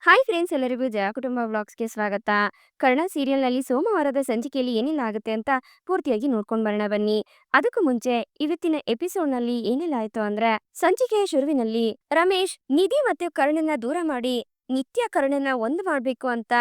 Hi friends, ಎಲ್ಲರಿಗೂ ಜಯ ಕುಟುಂಬ ವ್ಲಾಗ್ಸ್‌ಗೆ ಸ್ವಾಗತ. ಕರ್ಣ ಸೀರಿಯಲ್‌ನಲ್ಲಿ ಸೋಮವಾರದ ಸಂಚಿಕೆಯಲ್ಲಿ ಏನೆಲ್ಲ ಆಗುತ್ತೆ ಅಂತ ಪೂರ್ತಿಯಾಗಿ ನೋಡ್ಕೊಂಡು ಬರೋಣ ಬನ್ನಿ. ಅದಕ್ಕೂ ಮುಂಚೆ ಇವತ್ತಿನ ಎಪಿಸೋಡ್‌ನಲ್ಲಿ ಏನೆಲ್ಲ ಆಯ್ತು ಅಂದ್ರೆ, ಸಂಚಿಕೆಯ ಶುರುವಿನಲ್ಲಿ ರಮೇಶ್ ನಿಧಿ ಮತ್ತೆ ಕರ್ಣನ್ನ ದೂರ ಮಾಡಿ ನಿತ್ಯ ಕರ್ಣನ್ನ ಒಂದು ಮಾಡ್ಬೇಕು ಅಂತ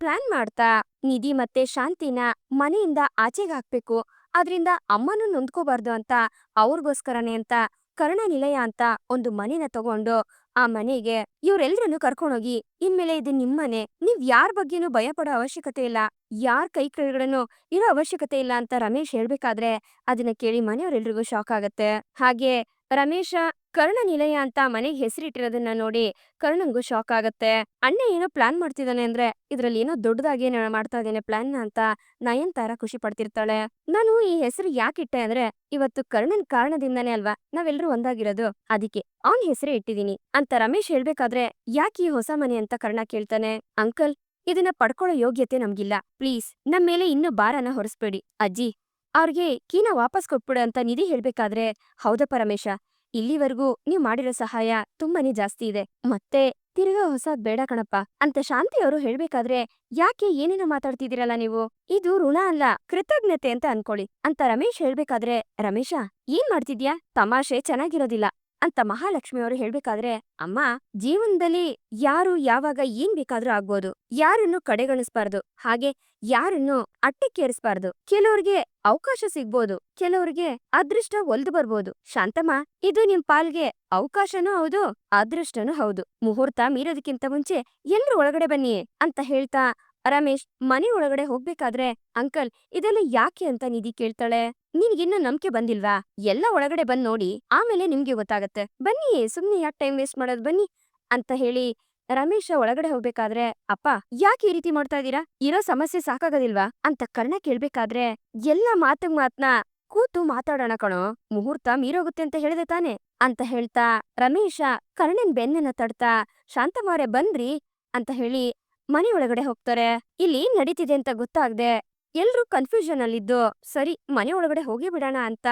ಪ್ಲಾನ್ ಮಾಡ್ತಾ ನಿಧಿ ಮತ್ತೆ ಶಾಂತಿನ ಮನೆಯಿಂದ ಆಚೆಗೆ ಹಾಕ್ಬೇಕು, ಅದ್ರಿಂದ ಅಮ್ಮನೂ ನೊಂದ್ಕೋಬಾರ್ದು ಅಂತ ಅವ್ರಿಗೋಸ್ಕರನೇ ಅಂತ ಕರ್ಣ ನಿಲಯ ಅಂತ ಒಂದು ಮನೆನ ತಗೊಂಡು ಆ ಮನೆಗೆ ಇವ್ರೆಲ್ರನ್ನೂ ಕರ್ಕೊಂಡೋಗಿ, ಇನ್ಮೇಲೆ ಇದು ನಿಮ್ಮನೆ, ನೀವ್ ಯಾರ್ ಬಗ್ಗೆನೂ ಭಯ ಪಡೋ ಅವಶ್ಯಕತೆ ಇಲ್ಲ, ಯಾರ್ ಕೈ ಕೆಳಗಡೆನೂ ಇರೋ ಅವಶ್ಯಕತೆ ಇಲ್ಲ ಅಂತ ರಮೇಶ್ ಹೇಳ್ಬೇಕಾದ್ರೆ ಅದನ್ನ ಕೇಳಿ ಮನೆಯವರೆಲ್ರಿಗೂ ಶಾಕ್ ಆಗತ್ತೆ. ಹಾಗೆ ರಮೇಶ ಕರ್ಣ ನಿಲಯ ಅಂತ ಮನೆಗೆ ಹೆಸರಿಟ್ಟಿರೋದನ್ನ ನೋಡಿ ಕರ್ಣನ್ಗೂ ಶಾಕ್ ಆಗತ್ತೆ. ಅಣ್ಣ ಏನೋ ಪ್ಲಾನ್ ಮಾಡ್ತಿದ್ದಾನೆ ಅಂದ್ರೆ ಇದ್ರಲ್ಲಿ ಏನೋ ದೊಡ್ಡದಾಗೇನೋ ಮಾಡ್ತಾ ಇದ್ದಾನೆ ಪ್ಲಾನ್ ಅಂತ ನಯನ್ತಾರ ಖುಷಿ ಪಡ್ತಿರ್ತಾಳೆ. ನಾನು ಈ ಹೆಸರು ಯಾಕಿಟ್ಟೆ ಅಂದ್ರೆ, ಇವತ್ತು ಕರ್ಣನ್ ಕಾರಣದಿಂದಾನೇ ಅಲ್ವಾ ನಾವೆಲ್ಲರೂ ಒಂದಾಗಿರೋದು, ಅದಕ್ಕೆ ಅವ್ನ್ ಹೆಸರೇ ಇಟ್ಟಿದೀನಿ ಅಂತ ರಮೇಶ್ ಹೇಳ್ಬೇಕಾದ್ರೆ, ಯಾಕೆ ಈ ಹೊಸ ಮನೆ ಅಂತ ಕರ್ಣ ಕೇಳ್ತಾನೆ. ಅಂಕಲ್, ಇದನ್ನ ಪಡ್ಕೊಳ್ಳೋ ಯೋಗ್ಯತೆ ನಮ್ಗಿಲ್ಲ, ಪ್ಲೀಸ್ ನಮ್ ಮೇಲೆ ಇನ್ನೂ ಭಾರನ ಹೊರಿಸ್ಬೇಡಿ. ಅಜ್ಜಿ, ಅವ್ರಿಗೆ ಕೀನ ವಾಪಸ್ ಕೊಟ್ಬಿಡು ಅಂತ ನಿಧಿ ಹೇಳ್ಬೇಕಾದ್ರೆ, ಹೌದಪ್ಪ ರಮೇಶ, ಇಲ್ಲಿವರೆಗೂ ನೀವ್ ಮಾಡಿರೋ ಸಹಾಯ ತುಂಬಾನೇ ಜಾಸ್ತಿ ಇದೆ, ಮತ್ತೆ ತಿರ್ಗಾ ಹೊಸಾದ್ ಬೇಡ ಕಣಪ್ಪ ಅಂತ ಶಾಂತಿ ಅವರು ಹೇಳ್ಬೇಕಾದ್ರೆ, ಯಾಕೆ ಏನೇನೋ ಮಾತಾಡ್ತಿದ್ದೀರಲ್ಲ ನೀವು, ಇದು ಋಣ ಅಲ್ಲ ಕೃತಜ್ಞತೆ ಅಂತ ಅನ್ಕೊಳ್ಳಿ ಅಂತ ರಮೇಶ್ ಹೇಳ್ಬೇಕಾದ್ರೆ, ರಮೇಶ ಏನ್ ಮಾಡ್ತಿದ್ಯಾ, ತಮಾಷೆ ಚೆನ್ನಾಗಿರೋದಿಲ್ಲ ಅಂತ ಮಹಾಲಕ್ಷ್ಮಿ ಅವರು ಹೇಳ್ಬೇಕಾದ್ರೆ, ಅಮ್ಮ, ಜೀವನದಲ್ಲಿ ಯಾರು ಯಾವಾಗ ಏನ್ ಬೇಕಾದ್ರೂ ಆಗ್ಬೋದು, ಯಾರನ್ನು ಕಡೆಗಣಿಸ್ಬಾರ್ದು, ಹಾಗೆ ಯಾರನ್ನು ಅಟ್ಟಕ್ಕೇರಿಸ್ಬಾರ್ದು. ಕೆಲವ್ರಿಗೆ ಅವಕಾಶ ಸಿಗ್ಬೋದು, ಕೆಲವ್ರಿಗೆ ಅದೃಷ್ಟ ಒಲ್ದು ಬರ್ಬೋದು. ಶಾಂತಮ್ಮ, ಇದು ನಿಮ್ ಪಾಲ್ಗೆ ಅವಕಾಶನೂ ಹೌದು, ಅದೃಷ್ಟನೂ ಹೌದು. ಮುಹೂರ್ತ ಮೀರೋದಕ್ಕಿಂತ ಮುಂಚೆ ಎಲ್ರು ಒಳಗಡೆ ಬನ್ನಿ ಅಂತ ಹೇಳ್ತಾ ರಮೇಶ್ ಮನೆ ಒಳಗಡೆ ಹೋಗ್ಬೇಕಾದ್ರೆ, ಅಂಕಲ್ ಇದೆಲ್ಲ ಯಾಕೆ ಅಂತ ನಿಧಿ ಕೇಳ್ತಾಳೆ. ನಿನ್ಗಿನ್ನೂ ನಂಬಿಕೆ ಬಂದಿಲ್ವಾ, ಎಲ್ಲ ಒಳಗಡೆ ಬಂದ್ ನೋಡಿ ಆಮೇಲೆ ನಿಮ್ಗೆ ಗೊತ್ತಾಗತ್ತೆ, ಬನ್ನಿ ಸುಮ್ನೆ ಯಾಕೆ ಟೈಮ್ ವೇಸ್ಟ್ ಮಾಡೋದು, ಬನ್ನಿ ಅಂತ ಹೇಳಿ ರಮೇಶ ಒಳಗಡೆ ಹೋಗ್ಬೇಕಾದ್ರೆ, ಅಪ್ಪ ಯಾಕೆ ಈ ರೀತಿ ಮಾಡ್ತಾ ಇದೀರಾ, ಇರೋ ಸಮಸ್ಯೆ ಸಾಕಾಗೋದಿಲ್ವಾ ಅಂತ ಕರ್ಣ ಕೇಳ್ಬೇಕಾದ್ರೆ, ಎಲ್ಲ ಮಾತ್ನ ಕೂತು ಮಾತಾಡೋಣ ಕಣೋ, ಮುಹೂರ್ತ ಮೀರೋಗುತ್ತೆ ಅಂತ ಹೇಳಿದೆ ತಾನೆ ಅಂತ ಹೇಳ್ತಾ ರಮೇಶ ಕರ್ಣನ್ ಬೆನ್ನನ್ನ ತಡ್ತಾ, ಶಾಂತಮಾರೆ ಬನ್ರಿ ಅಂತ ಹೇಳಿ ಮನೆ ಒಳಗಡೆ ಹೋಗ್ತಾರೆ. ಇಲ್ಲಿ ಏನ್ ನಡೀತಿದೆ ಅಂತ ಗೊತ್ತಾಗ್ದೆ ಎಲ್ರೂ ಕನ್ಫ್ಯೂಷನ್ ಅಲ್ಲಿದ್ದು, ಸರಿ ಮನೆ ಒಳಗಡೆ ಹೋಗಿ ಬಿಡೋಣ ಅಂತ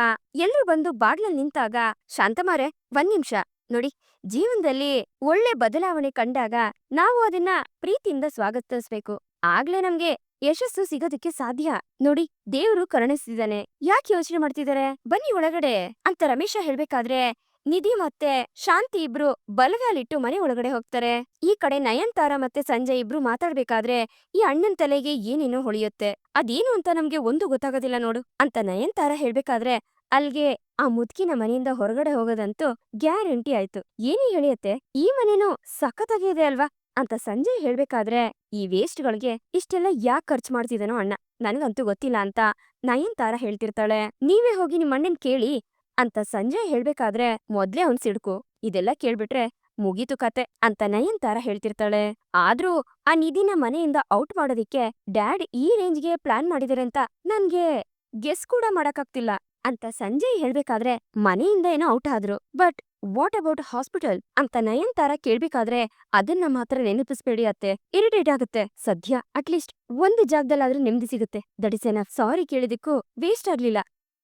ಎಲ್ರೂ ಬಂದು ಬಾಗ್ಲಲ್ಲಿ ನಿಂತಾಗ, ಶಾಂತಮಾರೆ ಒಂದ್ ನಿಮಿಷ ನೋಡಿ, ಜೀವನದಲ್ಲಿ ಒಳ್ಳೆ ಬದಲಾವಣೆ ಕಂಡಾಗ ನಾವು ಅದನ್ನ ಪ್ರೀತಿಯಿಂದ ಸ್ವಾಗತಿಸ್ಬೇಕು, ಆಗ್ಲೇ ನಮ್ಗೆ ಯಶಸ್ಸು ಸಿಗೋದಕ್ಕೆ ಸಾಧ್ಯ. ನೋಡಿ, ದೇವ್ರು ಕರುಣಿಸ್ತಿದ್ದಾನೆ, ಯಾಕೆ ಯೋಚನೆ ಮಾಡ್ತಿದಾರೆ, ಬನ್ನಿ ಒಳಗಡೆ ಅಂತ ರಮೇಶ ಹೇಳ್ಬೇಕಾದ್ರೆ, ನಿಧಿ ಮತ್ತೆ ಶಾಂತಿ ಇಬ್ರು ಬಲಗಾಲಿಟ್ಟು ಮನೆ ಒಳಗಡೆ ಹೋಗ್ತಾರೆ. ಈ ಕಡೆ ನಯನ್ತಾರ ಮತ್ತೆ ಸಂಜಯ್ ಇಬ್ರು ಮಾತಾಡ್ಬೇಕಾದ್ರೆ, ಈ ಅಣ್ಣನ್ ತಲೆಗೆ ಏನೇನೋ ಹೊಳಿಯುತ್ತೆ, ಅದೇನು ಅಂತ ನಮ್ಗೆ ಒಂದು ಗೊತ್ತಾಗೋದಿಲ್ಲ ನೋಡು ಅಂತ ನಯನ್ತಾರ ಹೇಳ್ಬೇಕಾದ್ರೆ, ಅಲ್ಗೆ ಆ ಮುದ್ಕಿನ ಮನೆಯಿಂದ ಹೊರಗಡೆ ಹೋಗೋದಂತೂ ಗ್ಯಾರಂಟಿ ಆಯ್ತು. ಏನೇ ಹೇಳಿಯತ್ತೆ, ಈ ಮನೇನು ಸಖತ್ತಾಗಿದೆ ಅಲ್ವಾ ಅಂತ ಸಂಜಯ್ ಹೇಳ್ಬೇಕಾದ್ರೆ, ಈ ವೇಸ್ಟ್ಗಳಿಗೆ ಇಷ್ಟೆಲ್ಲ ಯಾಕೆ ಖರ್ಚು ಮಾಡ್ತಿದ್ದಾನೋ ಅಣ್ಣ, ನನ್ಗಂತೂ ಗೊತ್ತಿಲ್ಲ ಅಂತ ನಯನ್ತಾರ ಹೇಳ್ತಿರ್ತಾಳೆ. ನೀವೇ ಹೋಗಿ ನಿಮ್ ಅಣ್ಣನ್ ಕೇಳಿ ಅಂತ ಸಂಜಯ್ ಹೇಳ್ಬೇಕಾದ್ರೆ, ಮೊದ್ಲೇ ಅವ್ನ್ ಸಿಡ್ಕು, ಇದೆಲ್ಲ ಕೇಳ್ಬಿಟ್ರೆ ಮುಗೀತು ಕತೆ ಅಂತ ನಯನ್ತಾರ ಹೇಳ್ತಿರ್ತಾಳೆ. ಆದ್ರೂ ಆ ನಿಧಿನ ಮನೆಯಿಂದ ಔಟ್ ಮಾಡೋದಿಕ್ಕೆ ಡ್ಯಾಡ್ ಈ ರೇಂಜ್ಗೆ ಪ್ಲಾನ್ ಮಾಡಿದಾರೆ ಅಂತ ನನ್ಗೆ ಗೆಸ್ ಕೂಡ ಮಾಡಕ್ಕಾಗ್ತಿಲ್ಲ ಅಂತ ಸಂಜಯ್ ಹೇಳ್ಬೇಕಾದ್ರೆ, ಮನೆಯಿಂದ ಏನೋ ಔಟ್ ಆದ್ರು, ಬಟ್ ವಾಟ್ ಅಬೌಟ್ ಹಾಸ್ಪಿಟಲ್ ಅಂತ ನಯನ್ತಾರ ಕೇಳ್ಬೇಕಾದ್ರೆ, ಅದನ್ನ ಮಾತ್ರ ನೆನಪಿಸ್ಬೇಡಿ ಅತ್ತೆ, ಇರಿಟೇಟ್ ಆಗುತ್ತೆ, ಸದ್ಯ ಅಟ್ಲೀಸ್ಟ್ ಒಂದು ಜಾಗದಲ್ಲಾದ್ರೂ ನೆಮ್ಮದಿ ಸಿಗುತ್ತೆ, ದಟ್ ಇಸ್ ಎನಫ್, ಸಾರಿ ಕೇಳಿದಕ್ಕೂ ವೇಸ್ಟ್ ಆಗ್ಲಿಲ್ಲ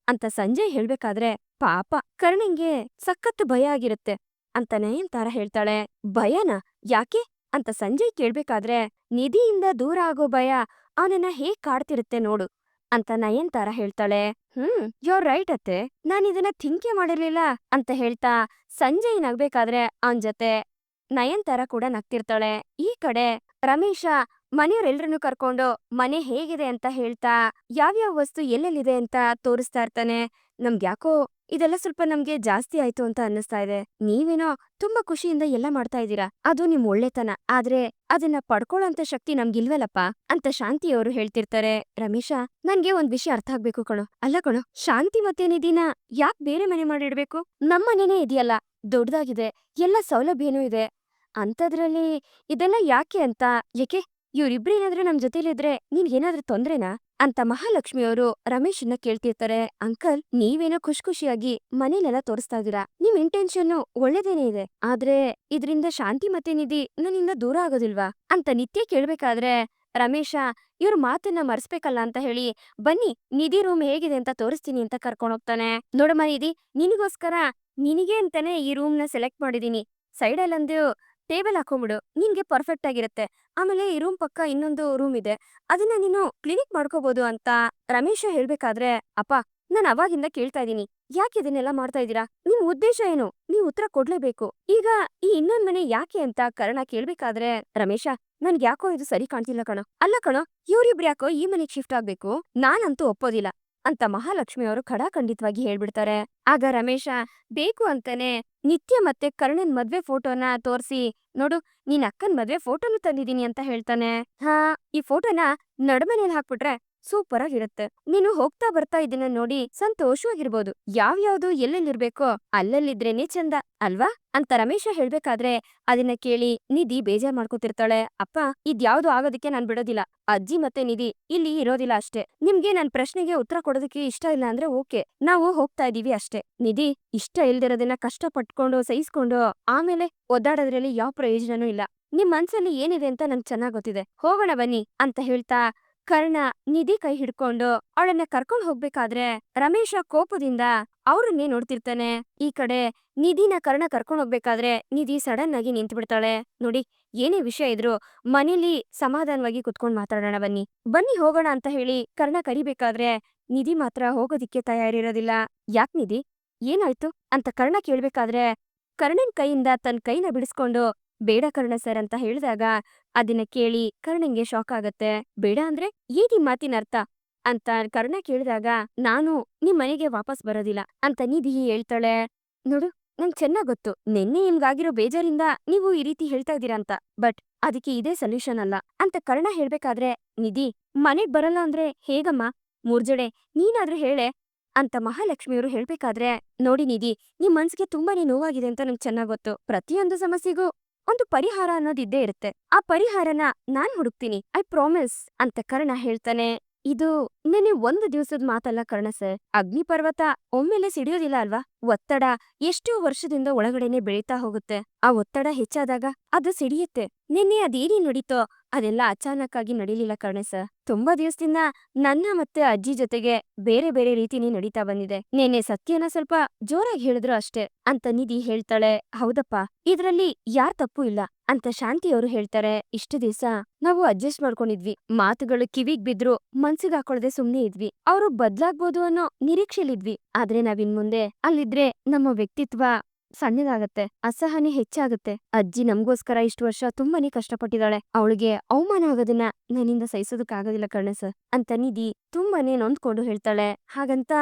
ಅಂತ ಸಂಜಯ್ ಹೇಳ್ಬೇಕಾದ್ರೆ, ಪಾಪ ಕರ್ಣಂಗೆ ಸಖತ್ತು ಭಯ ಆಗಿರುತ್ತೆ ಅಂತ ನಯನ್ತಾರ ಹೇಳ್ತಾಳೆ. ಭಯನಾ, ಯಾಕೆ ಅಂತ ಸಂಜಯ್ ಕೇಳ್ಬೇಕಾದ್ರೆ, ನಿಧಿಯಿಂದ ದೂರ ಆಗೋ ಭಯ ಅವನನ್ನ ಹೇಗ್ ಕಾಡ್ತಿರುತ್ತೆ ನೋಡು ಅಂತ ನಯನ್ತಾರ ಹೇಳ್ತಾಳೆ. ಯೋರ್ ರೈಟ್ ಅತ್ತೆ, ನಾನಿದನ್ನ ಥಿಂಕೇ ಮಾಡಿರ್ಲಿಲ್ಲ ಅಂತ ಹೇಳ್ತಾ ಸಂಜಯ್ ನಗ್ಬೇಕಾದ್ರೆ ಅವನ್ ಜೊತೆ ನಯನ್ತಾರ ಕೂಡ ನಗ್ತಿರ್ತಾಳೆ. ಈ ಕಡೆ ರಮೇಶ ಮನೆಯವ್ರೆಲ್ರನ್ನೂ ಕರ್ಕೊಂಡು ಮನೆ ಹೇಗಿದೆ ಅಂತ ಹೇಳ್ತಾ ಯಾವ್ಯಾವ ವಸ್ತು ಎಲ್ಲೆಲ್ಲಿದೆ ಅಂತ ತೋರಿಸ್ತಾ ಇರ್ತಾನೆ. ನಮ್ಗ್ಯಾಕೋ ಇದೆಲ್ಲ ಸ್ವಲ್ಪ ನಮ್ಗೆ ಜಾಸ್ತಿ ಆಯ್ತು ಅಂತ ಅನ್ನಿಸ್ತಾ ಇದೆ, ನೀವೇನೋ ತುಂಬಾ ಖುಷಿಯಿಂದ ಎಲ್ಲ ಮಾಡ್ತಾ ಇದ್ದೀರಾ, ಅದು ನಿಮ್ ಒಳ್ಳೆತನ, ಆದ್ರೆ ಅದನ್ನ ಪಡ್ಕೊಳ್ಳೋಂತ ಶಕ್ತಿ ನಮ್ಗಿಲ್ವಲ್ಲಪ್ಪ ಅಂತ ಶಾಂತಿಯವರು ಹೇಳ್ತಿರ್ತಾರೆ. ರಮೇಶ, ನನ್ಗೆ ಒಂದ್ ವಿಷಯ ಅರ್ಥ ಆಗ್ಬೇಕು ಕಣೋ. ಅಲ್ಲ ಕಣೋ, ಶಾಂತಿ ಮತ್ತೆ ನಿಧಿನ ಯಾಕ್ ಬೇರೆ ಮನೆ ಮಾಡಿಡ್ಬೇಕು, ನಮ್ಮನೆನೇ ಇದೆಯಲ್ಲ, ದೊಡ್ಡದಾಗಿದೆ, ಎಲ್ಲ ಸೌಲಭ್ಯನೂ ಇದೆ, ಅಂಥದ್ರಲ್ಲಿ ಇದೆಲ್ಲ ಯಾಕೆ ಅಂತ. ಏಕೆ, ಇವ್ರಿಬ್ರೇನಾದ್ರೂ ನಮ್ ಜೊತೆಲಿದ್ರೆ ನಿನ್ಗೇನಾದ್ರೂ ತೊಂದ್ರೆನಾ ಅಂತ ಮಹಾಲಕ್ಷ್ಮಿಯವರು ರಮೇಶನ್ನ ಕೇಳ್ತಿರ್ತಾರೆ. ಅಂಕಲ್, ನೀವೇನೋ ಖುಷಿಯಾಗಿ ಮನೇಲೆಲ್ಲ ತೋರಿಸ್ತಾ ಇದೀರಾ, ನಿಮ್ ಇಂಟೆನ್ಷನ್ ಒಳ್ಳೇದೇನೇ ಇದೆ, ಆದ್ರೆ ಇದ್ರಿಂದ ಶಾಂತಿ ಮತ್ತೆ ನಿಧಿ ನನ್ನಿಂದ ದೂರ ಆಗೋದಿಲ್ವಾ ಅಂತ ನಿತ್ಯ ಕೇಳ್ಬೇಕಾದ್ರೆ, ರಮೇಶ ಇವ್ರ ಮಾತನ್ನ ಮರ್ಸ್ಬೇಕಲ್ಲ ಅಂತ ಹೇಳಿ, ಬನ್ನಿ ನಿಧಿ ರೂಮ್ ಹೇಗಿದೆ ಅಂತ ತೋರಿಸ್ತೀನಿ ಅಂತ ಕರ್ಕೊಂಡೋಗ್ತಾನೆ. ನೋಡಮ್ಮ ನಿಧಿ, ನಿನಗೋಸ್ಕರ ನಿನಗೆ ಅಂತಾನೆ ಈ ರೂಮ್ನ ಸೆಲೆಕ್ಟ್ ಮಾಡಿದೀನಿ, ಸೈಡಲ್ಲೊಂದು ಟೇಬಲ್ ಹಾಕೊಂಬಿಡು, ನಿನ್ಗೆ ಪರ್ಫೆಕ್ಟ್ ಆಗಿರುತ್ತೆ. ಆಮೇಲೆ ಈ ರೂಮ್ ಪಕ್ಕ ಇನ್ನೊಂದು ರೂಮ್ ಇದೆ, ಅದನ್ನ ನೀನು ಕ್ಲಿನಿಕ್ ಮಾಡ್ಕೋಬಹುದು ಅಂತ ರಮೇಶ ಹೇಳ್ಬೇಕಾದ್ರೆ, ಅಪ್ಪ ನಾನ್ ಅವಾಗಿಂದ ಕೇಳ್ತಾ ಇದೀನಿ, ಯಾಕೆ ಇದನ್ನೆಲ್ಲ ಮಾಡ್ತಾ ಇದೀರಾ? ನಿಮ್ ಉದ್ದೇಶ ಏನು? ನೀವ್ ಉತ್ತರ ಕೊಡ್ಲೇಬೇಕು. ಈಗ ಈ ಇನ್ನೊಂದ್ ಮನೆ ಯಾಕೆ ಅಂತ ಕರ್ಣ ಕೇಳ್ಬೇಕಾದ್ರೆ, ರಮೇಶ ನನ್ಗ್ ಯಾಕೋ ಇದು ಸರಿ ಕಾಣ್ತಿಲ್ಲ ಕಣೋ. ಅಲ್ಲ ಕಣೋ, ಇವ್ರಿಬ್ರು ಯಾಕೋ ಈ ಮನೆಗ್ ಶಿಫ್ಟ್ ಆಗ್ಬೇಕು? ನಾನಂತೂ ಒಪ್ಪೋದಿಲ್ಲ ಅಂತ ಮಹಾಲಕ್ಷ್ಮಿ ಅವರು ಖಡಾಖಂಡಿತವಾಗಿ ಹೇಳ್ಬಿಡ್ತಾರೆ. ಆಗ ರಮೇಶ ಬೇಕು ಅಂತಾನೆ ನಿತ್ಯ ಮತ್ತೆ ಕರ್ಣನ್ ಮದ್ವೆ ಫೋಟೋನ ತೋರ್ಸಿ, ನೋಡು ನೀನ್ ಅಕ್ಕನ್ ಮದ್ವೆ ಫೋಟೋನು ತಂದಿದೀನಿ ಅಂತ ಹೇಳ್ತಾನೆ. ಹಾ, ಈ ಫೋಟೋನ ನಡ್ಮನೇಲಿ ಹಾಕ್ಬಿಟ್ರೆ ಸೂಪರ್ ಆಗಿರುತ್ತೆ. ನೀನು ಹೋಗ್ತಾ ಬರ್ತಾ ಇದನ್ನ ನೋಡಿ ಸಂತೋಷವಾಗಿರ್ಬೋದು. ಯಾವ್ಯಾವ್ದು ಎಲ್ಲೆಲ್ಲಿರ್ಬೇಕೋ ಅಲ್ಲಲ್ಲಿದ್ರೇನೆ ಚಂದ ಅಲ್ವಾ ಅಂತ ರಮೇಶ ಹೇಳ್ಬೇಕಾದ್ರೆ, ಅದನ್ನ ಕೇಳಿ ನಿಧಿ ಬೇಜಾರ್ ಮಾಡ್ಕೊತಿರ್ತಾಳೆ. ಅಪ್ಪ ಇದ್ಯಾವ್ದು ಆಗೋದಕ್ಕೆ ನಾನ್ ಬಿಡೋದಿಲ್ಲ. ಅಜ್ಜಿ ಮತ್ತೆ ನಿಧಿ ಇಲ್ಲಿ ಇರೋದಿಲ್ಲ ಅಷ್ಟೇ. ನಿಮ್ಗೆ ನನ್ ಪ್ರಶ್ನೆಗೆ ಉತ್ತರ ಕೊಡೋದಕ್ಕೆ ಇಷ್ಟ ಇಲ್ಲ ಅಂದ್ರೆ ಓಕೆ, ನಾವು ಹೋಗ್ತಾ ಇದೀವಿ ಅಷ್ಟೇ. ನಿಧಿ ಇಷ್ಟ ಇಲ್ದಿರೋದನ್ನ ಕಷ್ಟ ಪಟ್ಕೊಂಡು ಸಹಿಸ್ಕೊಂಡು ಆಮೇಲೆ ಒದ್ದಾಡೋದ್ರಲ್ಲಿ ಯಾವ ಪ್ರಯೋಜನನೂ ಇಲ್ಲ. ನಿಮ್ ಮನ್ಸಲ್ಲಿ ಏನಿದೆ ಅಂತ ನಂಗ್ ಚೆನ್ನಾಗ್ ಗೊತ್ತಿದೆ. ಹೋಗೋಣ ಬನ್ನಿ ಅಂತ ಹೇಳ್ತಾ ಕರ್ಣ ನಿಧಿ ಕೈ ಹಿಡ್ಕೊಂಡು ಅವಳನ್ನ ಕರ್ಕೊಂಡ್ ಹೋಗ್ಬೇಕಾದ್ರೆ, ರಮೇಶ ಕೋಪದಿಂದ ಅವ್ರನ್ನೇ ನೋಡ್ತಿರ್ತಾನೆ. ಈ ಕಡೆ ನಿಧಿನ ಕರ್ಣ ಕರ್ಕೊಂಡ್ ಹೋಗ್ಬೇಕಾದ್ರೆ ನಿಧಿ ಸಡನ್ ಆಗಿ ನಿಂತು ಬಿಡ್ತಾಳೆ. ನೋಡಿ, ಏನೇ ವಿಷಯ ಇದ್ರು ಮನೇಲಿ ಸಮಾಧಾನವಾಗಿ ಕುತ್ಕೊಂಡ್ ಮಾತಾಡೋಣ ಬನ್ನಿ, ಬನ್ನಿ ಹೋಗೋಣ ಅಂತ ಹೇಳಿ ಕರ್ಣ ಕರಿಬೇಕಾದ್ರೆ ನಿಧಿ ಮಾತ್ರ ಹೋಗೋದಿಕ್ಕೆ ತಯಾರಿರೋದಿಲ್ಲ. ಯಾಕ್ ನಿಧಿ, ಏನಾಯ್ತು ಅಂತ ಕರ್ಣ ಕೇಳ್ಬೇಕಾದ್ರೆ, ಕರ್ಣನ್ ಕೈಯಿಂದ ತನ್ ಕೈನ ಬಿಡಿಸ್ಕೊಂಡು ಬೇಡ ಕರ್ಣ ಸರ್ ಅಂತ ಹೇಳಿದಾಗ ಅದನ್ನ ಕೇಳಿ ಕರ್ಣಂಗೆ ಶಾಕ್ ಆಗತ್ತೆ. ಬೇಡ ಅಂದ್ರೆ ಏನ್ ಈ ಮಾತಿನ ಅರ್ಥ ಅಂತ ಕರ್ಣ ಕೇಳಿದಾಗ, ನಾನು ನಿಮ್ ಮನೆಗೆ ವಾಪಸ್ ಬರೋದಿಲ್ಲ ಅಂತ ನಿಧಿ ಹೇಳ್ತಾಳೆ. ನೋಡು, ನಂಗ್ ಚೆನ್ನಾಗ್ ಗೊತ್ತು ನಿನ್ನೆ ನಿಮ್ಗಾಗಿರೋ ಬೇಜಾರಿಂದ ನೀವು ಈ ರೀತಿ ಹೇಳ್ತಾ ಇದೀರಾ ಅಂತ, ಬಟ್ ಅದಕ್ಕೆ ಇದೇ ಸೊಲ್ಯೂಷನ್ ಅಲ್ಲ ಅಂತ ಕರ್ಣ ಹೇಳ್ಬೇಕಾದ್ರೆ, ನಿಧಿ ಮನೆಗ್ ಬರಲ್ಲ ಅಂದ್ರೆ ಹೇಗಮ್ಮ, ಮೂರ್ಜಡೆ ನೀನಾದ್ರೂ ಹೇಳೆ ಅಂತ ಮಹಾಲಕ್ಷ್ಮಿಯವರು ಹೇಳ್ಬೇಕಾದ್ರೆ, ನೋಡಿ ನಿಧಿ, ನಿಮ್ ಮನ್ಸಿಗೆ ತುಂಬಾನೇ ನೋವಾಗಿದೆ ಅಂತ ನಂಗೆ ಚೆನ್ನಾಗ್ ಗೊತ್ತು. ಪ್ರತಿಯೊಂದು ಸಮಸ್ಯೆಗೂ ಒಂದು ಪರಿಹಾರ ಅನ್ನೋದಿದ್ದೇ ಇರುತ್ತೆ. ಆ ಪರಿಹಾರನ ನಾನ್ ಹುಡುಕ್ತೀನಿ, ಐ ಪ್ರಾಮಿಸ್ ಅಂತ ಕರ್ಣ ಹೇಳ್ತಾನೆ. ಇದು ನೆನೆ ಒಂದು ದಿವಸದ ಮಾತಲ್ಲ ಕರ್ಣ ಸರ್. ಅಗ್ನಿ ಪರ್ವತ ಒಮ್ಮೆಲೆ ಸಿಡಿಯೋದಿಲ್ಲ ಅಲ್ವಾ? ಒತ್ತಡ ಎಷ್ಟೋ ವರ್ಷದಿಂದ ಒಳಗಡೆನೆ ಬೆಳೀತಾ ಹೋಗುತ್ತೆ. ಆ ಒತ್ತಡ ಹೆಚ್ಚಾದಾಗ ಅದು ಸಿಡಿಯುತ್ತೆ. ನಿನ್ನೆ ಅದೇನೇನ್ ನಡೀತೋ ಅದೆಲ್ಲ ಅಚಾನಕ್ ಆಗಿ ನಡೀಲಿಲ್ಲ ಕರ್ಣ ಸರ್. ತುಂಬಾ ದಿವಸದಿಂದ ನನ್ನ ಮತ್ತೆ ಅಜ್ಜಿ ಜೊತೆಗೆ ಬೇರೆ ಬೇರೆ ರೀತಿನೇ ನಡೀತಾ ಬಂದಿದೆ. ನಿನ್ನೆ ಸತ್ಯನ ಸ್ವಲ್ಪ ಜೋರಾಗಿ ಹೇಳಿದ್ರು ಅಷ್ಟೇ ಅಂತ ನಿಧಿ ಹೇಳ್ತಾಳೆ. ಹೌದಪ್ಪ, ಇದ್ರಲ್ಲಿ ಯಾರ್ ತಪ್ಪು ಇಲ್ಲ ಅಂತ ಶಾಂತಿಯವರು ಹೇಳ್ತಾರೆ. ಇಷ್ಟು ದಿವ್ಸ ನಾವು ಅಡ್ಜಸ್ಟ್ ಮಾಡ್ಕೊಂಡಿದ್ವಿ, ಮಾತುಗಳು ಕಿವಿಗ್ ಬಿದ್ರು ಮನ್ಸಿಗೆ ಹಾಕೊಳ್ದೆ ಸುಮ್ನೆ ಇದ್ವಿ. ಅವ್ರು ಬದ್ಲಾಗ್ಬೋದು ಅನ್ನೋ ನಿರೀಕ್ಷೆಲಿದ್ವಿ. ಆದ್ರೆ ನಾವಿನ್ ಮುಂದೆ ಅಲ್ಲಿದ್ರೆ ನಮ್ಮ ವ್ಯಕ್ತಿತ್ವ ಸಣ್ಣದಾಗತ್ತೆ, ಅಸಹನೆ ಹೆಚ್ಚಾಗತ್ತೆ. ಅಜ್ಜಿ ನಮ್ಗೋಸ್ಕರ ಇಷ್ಟು ವರ್ಷ ತುಂಬಾನೇ ಕಷ್ಟಪಟ್ಟಿದ್ದಾಳೆ. ಅವಳಿಗೆ ಅವಮಾನ ಆಗೋದನ್ನ ನನ್ನಿಂದ ಸಹಿಸೋದಕ್ಕಾಗೋದಿಲ್ಲ ಕರ್ಣ ಸರ್ ಅಂತ ನಿಧಿ ತುಂಬಾನೇ ನೊಂದ್ಕೊಂಡು ಹೇಳ್ತಾಳೆ. ಹಾಗಂತ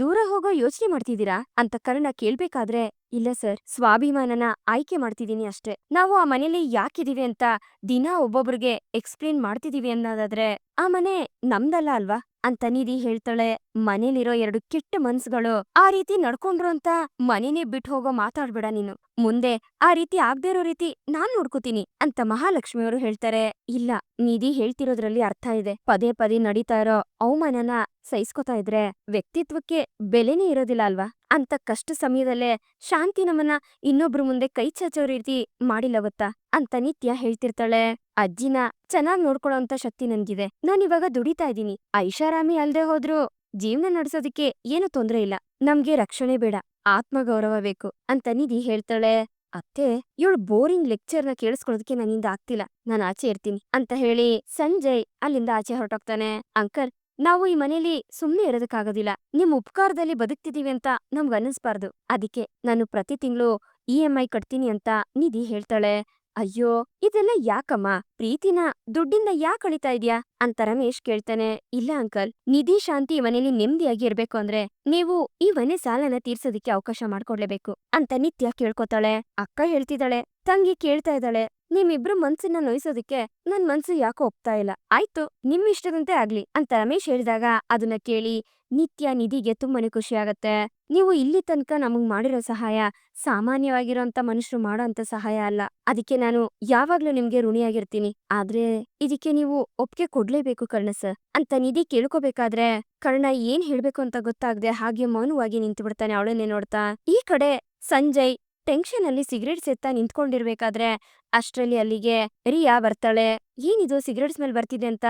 ದೂರ ಹೋಗೋ ಯೋಚನೆ ಮಾಡ್ತಿದ್ದೀರಾ ಅಂತ ಕರ್ಣ ಕೇಳ್ಬೇಕಾದ್ರೆ, ಇಲ್ಲ ಸರ್, ಸ್ವಾಭಿಮಾನನ ಆಯ್ಕೆ ಮಾಡ್ತಿದೀನಿ ಅಷ್ಟೇ. ನಾವು ಆ ಮನೇಲಿ ಯಾಕಿದೀವಿ ಅಂತ ದಿನ ಒಬ್ಬೊಬ್ರಿಗೆ ಎಕ್ಸ್ಪ್ಲೇನ್ ಮಾಡ್ತಿದೀವಿ ಅನ್ನೋದಾದ್ರೆ ಆ ಮನೆ ನಮ್ದಲ್ಲ ಅಲ್ವಾ ಅಂತ ನಿಧಿ ಹೇಳ್ತಾಳೆ. ಮನೇಲಿರೋ ಎರಡು ಕೆಟ್ಟ ಮನ್ಸುಗಳು ಆ ರೀತಿ ನಡ್ಕೊಂಡ್ರು ಅಂತ ಮನೇನೆ ಬಿಟ್ಟು ಹೋಗೋ ಮಾತಾಡ್ಬೇಡ ನೀನು. ಮುಂದೆ ಆ ರೀತಿ ಆಗ್ದೇ ಇರೋ ರೀತಿ ನಾನ್ ನೋಡ್ಕೋತೀನಿ ಅಂತ ಮಹಾಲಕ್ಷ್ಮಿಯವರು ಹೇಳ್ತಾರೆ. ಇಲ್ಲ, ನಿಧಿ ಹೇಳ್ತಿರೋದ್ರಲ್ಲಿ ಅರ್ಥ ಇದೆ. ಪದೇ ಪದೇ ನಡೀತಾ ಇರೋ ಅವಮಾನನ ಸಹಿಸ್ಕೊತಾ ಇದ್ರೆ ವ್ಯಕ್ತಿತ್ವಕ್ಕೆ ಬೆಲೆನೇ ಇರೋದಿಲ್ಲ ಅಲ್ವಾ ಅಂತ ಕಷ್ಟ ಸಮಯದಲ್ಲೇ ಶಾಂತಿ ನಮ್ಮನ್ನ ಇನ್ನೊಬ್ರು ಮುಂದೆ ಕೈ ಚಾಚೋ ರೀತಿ ಮಾಡಿಲ್ಲ ಗೊತ್ತಾ ಅಂತ ನಿತ್ಯ ಹೇಳ್ತಿರ್ತಾಳೆ. ಅಜ್ಜಿನ ಚೆನ್ನಾಗ್ ನೋಡ್ಕೊಳ್ಳೋಂತ ಶಕ್ತಿ ನನ್ಗಿದೆ. ನಾನಿವಾಗ ದುಡಿತಾ ಇದ್ದೀನಿ. ಐಷಾರಾಮಿ ಅಲ್ದೆ ಹೋದ್ರು ಜೀವನ ನಡೆಸೋದಿಕ್ಕೆ ಏನು ತೊಂದ್ರೆ ಇಲ್ಲ. ನಮ್ಗೆ ರಕ್ಷಣೆ ಬೇಡ, ಆತ್ಮಗೌರವ ಬೇಕು ಅಂತ ನಿಧಿ ಹೇಳ್ತಾಳೆ. ಅತ್ತೆ, ಇವಳು ಬೋರಿಂಗ್ ಲೆಕ್ಚರ್ನ ಕೇಳಿಸ್ಕೊಳ್ಳೋದಕ್ಕೆ ನನ್ನಿಂದ ಆಗ್ತಿಲ್ಲ, ನಾನ್ ಆಚೆ ಇರ್ತೀನಿ ಅಂತ ಹೇಳಿ ಸಂಜಯ್ ಅಲ್ಲಿಂದ ಆಚೆ ಹೊರಟೋಗ್ತಾನೆ. ಅಂಕಲ್, ನಾವು ಈ ಮನೇಲಿ ಸುಮ್ನೆ ಇರೋದಕ್ಕಾಗೋದಿಲ್ಲ. ನಿಮ್ ಉಪಕಾರದಲ್ಲಿ ಬದುಕ್ತಿದೀವಿ ಅಂತ ನಮ್ಗ್ ಅನ್ನಿಸ್ಬಾರ್ದು. ಅದಕ್ಕೆ ನಾನು ಪ್ರತಿ ತಿಂಗಳು EMI ಕಟ್ತೀನಿ ಅಂತ ನಿಧಿ ಹೇಳ್ತಾಳೆ. ಅಯ್ಯೋ, ಇದೆಲ್ಲ ಯಾಕಮ್ಮ? ಪ್ರೀತಿನ ದುಡ್ಡಿಂದ ಯಾಕೆ ಕಳಿತಾ ಇದ್ಯಾ ಅಂತ ರಮೇಶ್ ಕೇಳ್ತಾನೆ. ಇಲ್ಲ ಅಂಕಲ್, ನಿಧಿ ಶಾಂತಿ ಮನೇಲಿ ನೆಮ್ಮದಿಯಾಗಿ ಇರ್ಬೇಕು ಅಂದ್ರೆ ನೀವು ಈ ಮನೆ ಸಾಲನ ತೀರ್ಸೋದಿಕ್ಕೆ ಅವಕಾಶ ಮಾಡ್ಕೊಡ್ಲೇಬೇಕು ಅಂತ ನಿತ್ಯ ಕೇಳ್ಕೊತಾಳೆ. ಅಕ್ಕ ಹೇಳ್ತಿದ್ದಾಳೆ, ತಂಗಿ ಕೇಳ್ತಾ ಇದ್ದಾಳೆ. ನಿಮ್ಮಿಬ್ರು ಮನ್ಸನ್ನ ನೋಯ್ಸೋದಿಕ್ಕೆ ನನ್ ಮನ್ಸು ಯಾಕೋ ಒಪ್ತಾ ಇಲ್ಲ. ಆಯ್ತು, ನಿಮ್ ಇಷ್ಟದಂತೆ ಆಗ್ಲಿ ಅಂತ ರಮೇಶ್ ಹೇಳಿದಾಗ ಅದನ್ನ ಕೇಳಿ ನಿತ್ಯ ನಿಧಿಗೆ ತುಂಬಾನೇ ಖುಷಿ ಆಗತ್ತೆ. ನೀವು ಇಲ್ಲಿ ತನಕ ನಮಗ್ ಮಾಡಿರೋ ಸಹಾಯ ಸಾಮಾನ್ಯವಾಗಿರೋಂತ ಮನುಷ್ಯರು ಮಾಡೋ ಅಂತ ಸಹಾಯ ಅಲ್ಲ. ಅದಕ್ಕೆ ನಾನು ಯಾವಾಗ್ಲೂ ನಿಮ್ಗೆ ಋಣಿಯಾಗಿರ್ತೀನಿ. ಆದ್ರೆ ಇದಕ್ಕೆ ನೀವು ಒಪ್ಪಿಗೆ ಕೊಡ್ಲೇಬೇಕು ಕರ್ಣ ಸರ್ ಅಂತ ನಿಧಿ ಕೇಳ್ಕೋಬೇಕಾದ್ರೆ ಕರ್ಣ ಏನ್ ಹೇಳ್ಬೇಕು ಅಂತ ಗೊತ್ತಾಗದೆ ಹಾಗೆ ಮೌನವಾಗಿ ನಿಂತು ಬಿಡ್ತಾನೆ ಅವಳನ್ನೇ ನೋಡ್ತಾ. ಈ ಕಡೆ ಸಂಜಯ್ ಟೆನ್ಷನ್ ಅಲ್ಲಿ ಸಿಗರೇಟ್ ಸೇತಾ ನಿಂತ್ಕೊಂಡಿರ್ಬೇಕಾದ್ರೆ ಅಷ್ಟ್ರಲ್ಲಿ ಅಲ್ಲಿಗೆ ರಿಯಾ ಬರ್ತಾಳೆ. ಏನಿದು ಸಿಗರೇಟ್ ಸ್ಮೆಲ್ ಬರ್ತಿದೆ ಅಂತ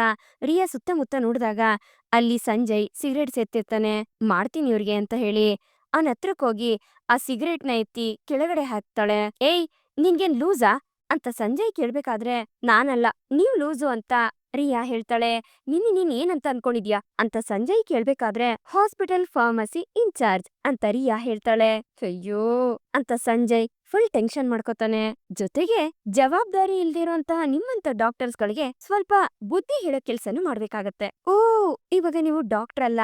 ರಿಯಾ ಸುತ್ತಮುತ್ತ ನೋಡಿದಾಗ ಅಲ್ಲಿ ಸಂಜಯ್ ಸಿಗರೇಟ್ ಸೇತ್ತಿರ್ತಾನೆ. ಮಾಡ್ತೀನಿ ಇವ್ರಿಗೆ ಅಂತ ಹೇಳಿ ಅವನ ಹತ್ರಕ್ಕೋಗಿ ಆ ಸಿಗರೇಟ್ನ ಎತ್ತಿ ಕೆಳಗಡೆ ಹಾಕ್ತಾಳೆ. ಏಯ್, ನಿನ್ಗೇನ್ ಲೂಸಾ? ಅಂತ ಸಂಜಯ್ ಕೇಳ್ಬೇಕಾದ್ರೆ ನಾನಲ್ಲ ನೀವ್ ಲೂಸು ಅಂತ ರಿಯಾ ಹೇಳ್ತಾಳೆ. ನೀನ್ ಏನಂತ ಅನ್ಕೊಂಡಿದ್ಯಾ ಅಂತ ಸಂಜಯ್ ಕೇಳ್ಬೇಕಾದ್ರೆ ಹಾಸ್ಪಿಟಲ್ ಫಾರ್ಮಸಿ ಇನ್ಚಾರ್ಜ್ ಅಂತ ರಿಯಾ ಹೇಳ್ತಾಳೆ. ಅಯ್ಯೋ ಅಂತ ಸಂಜಯ್ ಫುಲ್ ಟೆನ್ಷನ್ ಮಾಡ್ಕೋತಾನೆ. ಜೊತೆಗೆ ಜವಾಬ್ದಾರಿ ಇಲ್ದಿರೋಂತಹ ನಿಮ್ಮಂತ ಡಾಕ್ಟರ್ಸ್ ಗಳಿಗೆ ಸ್ವಲ್ಪ ಬುದ್ಧಿ ಹೇಳೋ ಕೆಲ್ಸನೂ ಮಾಡ್ಬೇಕಾಗತ್ತೆ. ಓ ಇವಾಗ ನೀವು ಡಾಕ್ಟರ್ ಅಲ್ಲ,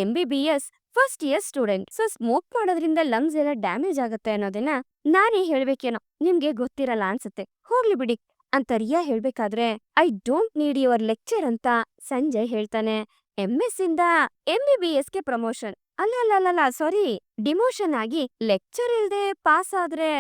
MBBS first year student. So smoke ಮಾಡೋದ್ರಿಂದ ಲಂಗ್ಸ್ ಎಲ್ಲ ಡ್ಯಾಮೇಜ್ ಆಗತ್ತೆ ಅನ್ನೋದನ್ನ ನಾನೇ ಹೇಳ್ಬೇಕೇನೋ, ನಿಮ್ಗೆ ಗೊತ್ತಿರಲ್ಲ ಅನ್ಸುತ್ತೆ. ಹೋಗ್ಲಿ ಬಿಡಿ ಅಂತ ರಿಯಾ ಹೇಳ್ಬೇಕಾದ್ರೆ I don't need your lecture ಅಂತ ಸಂಜಯ್ ಹೇಳ್ತಾನೆ. MS ಇಂದ MBBSಗೆ ಪ್ರಮೋಷನ್ ಅಲ್ಲ ಸಾರಿ ಡಿಮೋಷನ್ ಆಗಿ ಲೆಕ್ಚರ್ ಇಲ್ದೆ ಪಾಸ್ ಆದ್ರೆ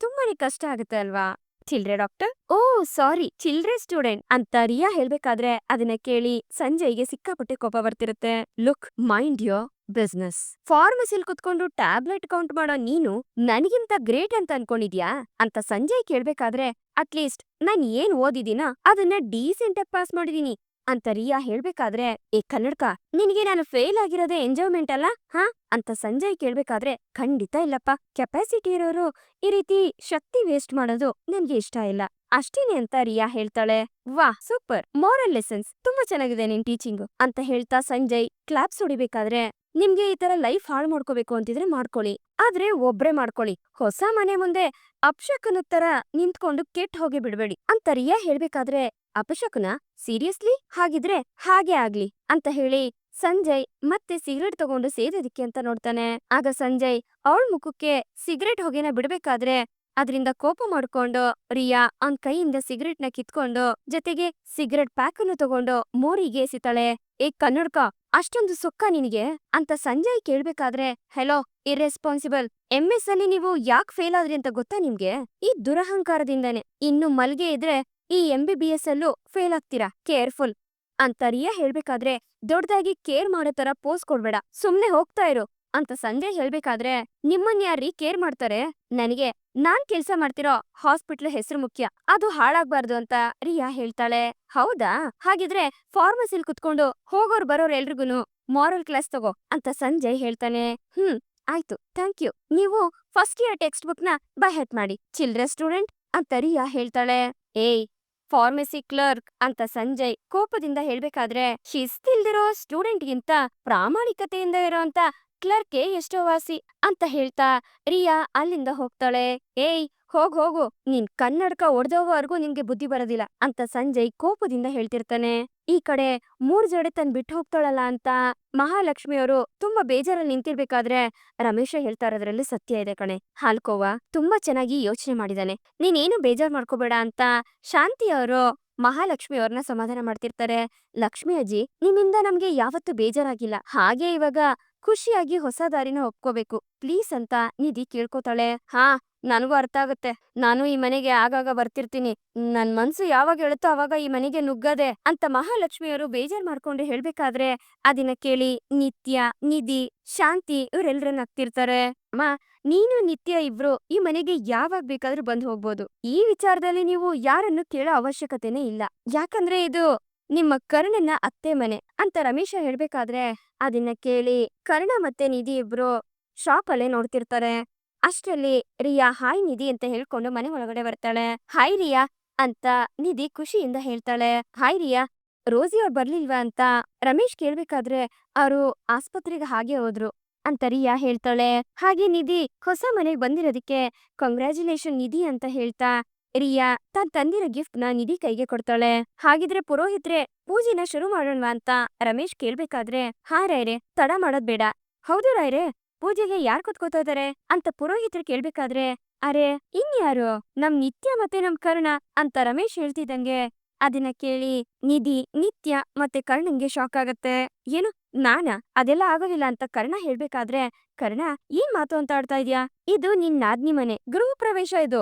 ತುಂಬಾನೇ ಕಷ್ಟ ಆಗುತ್ತೆ ಅಲ್ವಾ. ಚಿಲ್ಡ್ರೆ ಡಾಕ್ಟರ್, ಓ ಸಾರಿ ಚಿಲ್ಡ್ರೆ ಸ್ಟೂಡೆಂಟ್ ಅಂತ ರಿಯಾ ಹೇಳ್ಬೇಕಾದ್ರೆ ಅದನ್ನ ಕೇಳಿ ಸಂಜಯ್ಗೆ ಸಿಕ್ಕಾಪಟ್ಟೆ ಕೋಪ ಬರ್ತಿರುತ್ತೆ. Look, mind your business. ಫಾರ್ಮಸಿಲ್ ಕುತ್ಕೊಂಡು ಟ್ಯಾಬ್ಲೆಟ್ ಕೌಂಟ್ ಮಾಡೋ ನೀನು ನನಗಿಂತ ಗ್ರೇಟ್ ಅಂತ ಅನ್ಕೊಂಡಿದ್ಯಾ ಅಂತ ಸಂಜಯ್ ಕೇಳ್ಬೇಕಾದ್ರೆ ಅಟ್ಲೀಸ್ಟ್ ನಾನ್ ಏನ್ ಓದಿದೀನ ಅದನ್ನ ಡೀಸೆಂಟ್ ಆಗಿ ಪಾಸ್ ಮಾಡಿದೀನಿ ಅಂತ ರಿಯಾ ಹೇಳ್ಬೇಕಾದ್ರೆ ಏ ಕನ್ನಡಕ, ನಿನಗೆ ನಾನು ಫೇಲ್ ಆಗಿರೋದೇ ಎಂಜಾಯ್ಮೆಂಟ್ ಅಲ್ಲ ಹಾ ಅಂತ ಸಂಜಯ್ ಕೇಳ್ಬೇಕಾದ್ರೆ ಖಂಡಿತ ಇಲ್ಲಪ್ಪ, ಕೆಪಾಸಿಟಿ ಇರೋರು ಈ ರೀತಿ ಶಕ್ತಿ ವೇಸ್ಟ್ ಮಾಡೋದು ನನ್ಗೆ ಇಷ್ಟ ಇಲ್ಲ ಅಷ್ಟೇನೆ ಅಂತ ರಿಯಾ ಹೇಳ್ತಾಳೆ. ವಾಹ್ ಸೂಪರ್, ಮಾರಲ್ ಲೆಸನ್ಸ್ ತುಂಬಾ ಚೆನ್ನಾಗಿದೆ ನಿನ್ ಟೀಚಿಂಗು ಅಂತ ಹೇಳ್ತಾ ಸಂಜಯ್ ಕ್ಲಾಪ್ಸ್ ಹೊಡಿಬೇಕಾದ್ರೆ ನಿಮ್ಗೆ ಈ ತರ ಲೈಫ್ ಹಾಳು ಮಾಡ್ಕೋಬೇಕು ಅಂತಿದ್ರೆ ಮಾಡ್ಕೊಳ್ಳಿ, ಆದ್ರೆ ಒಬ್ರೇ ಮಾಡ್ಕೊಳ್ಳಿ. ಹೊಸ ಮನೆ ಮುಂದೆ ಅಪಶಕುನದ್ ತರ ನಿಂತ್ಕೊಂಡು ಕೆಟ್ಟ ಹೋಗಿ ಬಿಡ್ಬೇಡಿ ಅಂತ ರಿಯಾ ಹೇಳ್ಬೇಕಾದ್ರೆ ಅಪಶಕುನ, ಸೀರಿಯಸ್ಲಿ ಹಾಗಿದ್ರೆ ಹಾಗೆ ಆಗ್ಲಿ ಅಂತ ಹೇಳಿ ಸಂಜಯ್ ಮತ್ತೆ ಸಿಗರೇಟ್ ತಗೊಂಡು ಸೇದೋದಿಕ್ಕೆ ಅಂತ ನೋಡ್ತಾನೆ. ಆಗ ಸಂಜಯ್ ಅವಳ ಮುಖಕ್ಕೆ ಸಿಗರೇಟ್ ಹೊಗೆನ ಬಿಡ್ಬೇಕಾದ್ರೆ ಅದ್ರಿಂದ ಕೋಪ ಮಾಡ್ಕೊಂಡು ರಿಯಾ ಅವನ್ ಕೈಯಿಂದ ಸಿಗರೇಟ್ ನ ಕಿತ್ಕೊಂಡು ಜೊತೆಗೆ ಸಿಗರೇಟ್ ಪ್ಯಾಕ್ ಅನ್ನು ತಗೊಂಡು ಮೋರಿಗೆ ಎಸಿತಾಳೆ. ಏ ಕನ್ನಡಕ, ಅಷ್ಟೊಂದು ಸೊಕ್ಕ ನಿನಗೆ ಅಂತ ಸಂಜಯ್ ಕೇಳ್ಬೇಕಾದ್ರೆ ಹೆಲೋ ಇರ್ರೆಸ್ಪಾನ್ಸಿಬಲ್, MS ಅಲ್ಲಿ ನೀವು ಯಾಕ್ ಫೇಲ್ ಆದ್ರಿ ಅಂತ ಗೊತ್ತಾ ನಿಮ್ಗೆ? ಈ ದುರಹಂಕಾರದಿಂದಾನೆ. ಇನ್ನು ಮಲ್ಗೆ ಇದ್ರೆ ಈ MBBS ಅಲ್ಲೂ ಫೇಲ್ ಆಗ್ತೀರಾ, ಕೇರ್ಫುಲ್ ಅಂತ ರಿಯಾ ಹೇಳ್ಬೇಕಾದ್ರೆ ದೊಡ್ಡದಾಗಿ ಕೇರ್ ಮಾಡೋ ತರ ಪೋಸ್ ಕೊಡ್ಬೇಡ, ಸುಮ್ನೆ ಹೋಗ್ತಾ ಇರು ಅಂತ ಸಂಜಯ್ ಹೇಳ್ಬೇಕಾದ್ರೆ ನಿಮ್ಮನ್ ಯಾರೀ ಕೇರ್ ಮಾಡ್ತಾರೆ, ನನಗೆ ನಾನ್ ಕೆಲ್ಸ ಮಾಡ್ತಿರೋ ಹಾಸ್ಪಿಟ್ಲ್ ಹೆಸರು ಮುಖ್ಯ, ಅದು ಹಾಳಾಗ್ಬಾರ್ದು ಅಂತ ರಿಯಾ ಹೇಳ್ತಾಳೆ. ಹೌದಾ, ಹಾಗಿದ್ರೆ ಫಾರ್ಮಸಿಲ್ ಕುತ್ಕೊಂಡು ಹೋಗೋರ್ ಬರೋರ್ ಎಲ್ರಿಗೂನು ಮಾರಲ್ ಕ್ಲಾಸ್ ತಗೋ ಅಂತ ಸಂಜಯ್ ಹೇಳ್ತಾನೆ. ಆಯ್ತು ಥ್ಯಾಂಕ್ ಯು, ನೀವು ಫಸ್ಟ್ ಇಯರ್ ಟೆಕ್ಸ್ಟ್ ಬುಕ್ ನ ಬೈ ಹೆಟ್ ಮಾಡಿ ಚಿಲ್ಡ್ರೆ ಸ್ಟೂಡೆಂಟ್ ಅಂತ ರಿಯಾ ಹೇಳ್ತಾಳೆ. ಏಯ್ ಫಾರ್ಮಸಿ ಕ್ಲರ್ಕ್ ಅಂತ ಸಂಜಯ್ ಕೋಪದಿಂದ ಹೇಳ್ಬೇಕಾದ್ರೆ ಶಿಸ್ತಿಲ್ದಿರೋ ಸ್ಟೂಡೆಂಟ್ಗಿಂತ ಪ್ರಾಮಾಣಿಕತೆಯಿಂದ ಇರೋಂತ ಕ್ಲರ್ಕೆ ಎಷ್ಟೋ ವಾಸಿ ಅಂತ ಹೇಳ್ತಾ ರಿಯಾ ಅಲ್ಲಿಂದ ಹೋಗ್ತಾಳೆ. ಏಯ್ ಹೋಗು, ನೀನ್ ಕನ್ನಡಕ ಒಡ್ದೋವರ್ಗೂ ನಿನ್ಗೆ ಬುದ್ಧಿ ಬರೋದಿಲ್ಲ ಅಂತ ಸಂಜಯ್ ಕೋಪದಿಂದ ಹೇಳ್ತಿರ್ತಾನೆ. ಈ ಕಡೆ 3 ಜಡೆ ತನ್ ಬಿಟ್ಟು ಹೋಗ್ತಾಳಲ್ಲ ಅಂತ ಮಹಾಲಕ್ಷ್ಮಿಯವರು ತುಂಬಾ ಬೇಜಾರಲ್ಲಿ ನಿಂತಿರ್ಬೇಕಾದ್ರೆ ರಮೇಶ ಹೇಳ್ತಾ ಇರೋದ್ರಲ್ಲಿ ಸತ್ಯ ಇದೆ ಕಣೆ. ಹಾಲ್ಕೋವ ತುಂಬಾ ಚೆನ್ನಾಗಿ ಯೋಚನೆ ಮಾಡಿದಾನೆ, ನೀನೇನು ಬೇಜಾರ್ ಮಾಡ್ಕೋಬೇಡ ಅಂತ ಶಾಂತಿ ಅವರು ಮಹಾಲಕ್ಷ್ಮಿ ಅವ್ರನ್ನ ಸಮಾಧಾನ ಮಾಡ್ತಿರ್ತಾರೆ. ಲಕ್ಷ್ಮಿ ಅಜ್ಜಿ, ನಿಮ್ಮಿಂದ ನಮ್ಗೆ ಯಾವತ್ತೂ ಬೇಜಾರಾಗಿಲ್ಲ, ಹಾಗೆ ಇವಾಗ ಖುಷಿಯಾಗಿ ಹೊಸ ದಾರಿನ ಒಪ್ಕೋಬೇಕು ಪ್ಲೀಸ್ ಅಂತ ನಿಧಿ ಕೇಳ್ಕೊತಾಳೆ. ಹಾ ನನಗೂ ಅರ್ಥ ಆಗುತ್ತೆ, ನಾನು ಈ ಮನೆಗೆ ಆಗಾಗ ಬರ್ತಿರ್ತೀನಿ, ನನ್ ಮನ್ಸು ಯಾವಾಗ ಹೇಳುತ್ತೋ ಅವಾಗ ಈ ಮನೆಗೆ ನುಗ್ಗದೆ ಅಂತ ಮಹಾಲಕ್ಷ್ಮಿಯವರು ಬೇಜಾರ್ ಮಾಡ್ಕೊಂಡು ಹೇಳ್ಬೇಕಾದ್ರೆ ಅದನ್ನ ಕೇಳಿ ನಿತ್ಯ, ನಿಧಿ, ಶಾಂತಿ ಇವ್ರೆಲ್ರೂ ನಗ್ತಿರ್ತಾರೆ. ಅಮ್ಮ, ನೀನು ನಿತ್ಯ ಇಬ್ರು ಈ ಮನೆಗೆ ಯಾವಾಗ ಬೇಕಾದ್ರೂ ಬಂದ್ ಹೋಗ್ಬೋದು, ಈ ವಿಚಾರದಲ್ಲಿ ನೀವು ಯಾರನ್ನು ಕೇಳೋ ಅವಶ್ಯಕತೆನೇ ಇಲ್ಲ, ಯಾಕಂದ್ರೆ ಇದು ನಿಮ್ಮ ಕರ್ಣನ ಅತ್ತೆ ಮನೆ ಅಂತ ರಮೇಶ ಹೇಳ್ಬೇಕಾದ್ರೆ ಅದನ್ನ ಕೇಳಿ ಕರ್ಣ ಮತ್ತೆ ನಿಧಿ ಇಬ್ರು ಶಾಪ್ ಅಲ್ಲೇ ನೋಡ್ತಿರ್ತಾರೆ. ಅಷ್ಟ್ರಲ್ಲಿ ರಿಯಾ ಹಾಯ್ ನಿಧಿ ಅಂತ ಹೇಳ್ಕೊಂಡು ಮನೆ ಒಳಗಡೆ ಬರ್ತಾಳೆ. ಹಾಯ್ ರಿಯಾ ಅಂತ ನಿಧಿ ಖುಷಿಯಿಂದ ಹೇಳ್ತಾಳೆ. ಹಾಯ್ ರಿಯಾ, ರೋಸಿ ಅವ್ರು ಬರ್ಲಿಲ್ವಾ ಅಂತ ರಮೇಶ್ ಕೇಳ್ಬೇಕಾದ್ರೆ ಅವರು ಆಸ್ಪತ್ರೆಗೆ ಹಾಗೆ ಹೋದ್ರು ಅಂತ ರಿಯಾ ಹೇಳ್ತಾಳೆ. ಹಾಗೆ ನಿಧಿ ಹೊಸ ಮನೆಗ್ ಬಂದಿರೋದಕ್ಕೆ ಕಂಗ್ರ್ಯಾಚುಲೇಷನ್ ನಿಧಿ ಅಂತ ಹೇಳ್ತಾ ರಿಯಾ ತಾನ್ ತಂದಿರೋ ಗಿಫ್ಟ್ ನ ನಿಧಿ ಕೈಗೆ ಕೊಡ್ತಾಳೆ. ಹಾಗಿದ್ರೆ ಪುರೋಹಿತ್ರೆ ಪೂಜೆನ ಶುರು ಮಾಡೋಣವಾ ಅಂತ ರಮೇಶ್ ಕೇಳ್ಬೇಕಾದ್ರೆ ಹಾ ರಾಯ್ರೆ, ತಡ ಮಾಡೋದ್ ಬೇಡ. ಹೌದು ರಾಯ್ರೆ, ಪೂಜೆಗೆ ಯಾರ್ ಕುತ್ಕೋತಾ ಇದಾರೆ ಅಂತ ಪುರೋಹಿತ್ರು ಕೇಳ್ಬೇಕಾದ್ರೆ ಅರೆ ಇನ್ಯಾರು, ನಮ್ ನಿತ್ಯ ಮತ್ತೆ ನಮ್ ಕರ್ಣ ಅಂತ ರಮೇಶ್ ಹೇಳ್ತಿದ್ದಂಗೆ ಅದನ್ನ ಕೇಳಿ ನಿಧಿ, ನಿತ್ಯ ಮತ್ತೆ ಕರ್ಣಂಗೆ ಶಾಕ್ ಆಗತ್ತೆ. ಏನು ನಾನಾ, ಅದೆಲ್ಲ ಆಗೋದಿಲ್ಲ ಅಂತ ಕರ್ಣ ಹೇಳ್ಬೇಕಾದ್ರೆ ಕರ್ಣ ಏನ್ ಮಾತು ಅಂತ ಆಡ್ತಾ ಇದ್ಯಾ, ಇದು ನಿನ್ ನಾದ್ನಿ ಮನೆ, ಗೃಹ ಪ್ರವೇಶ,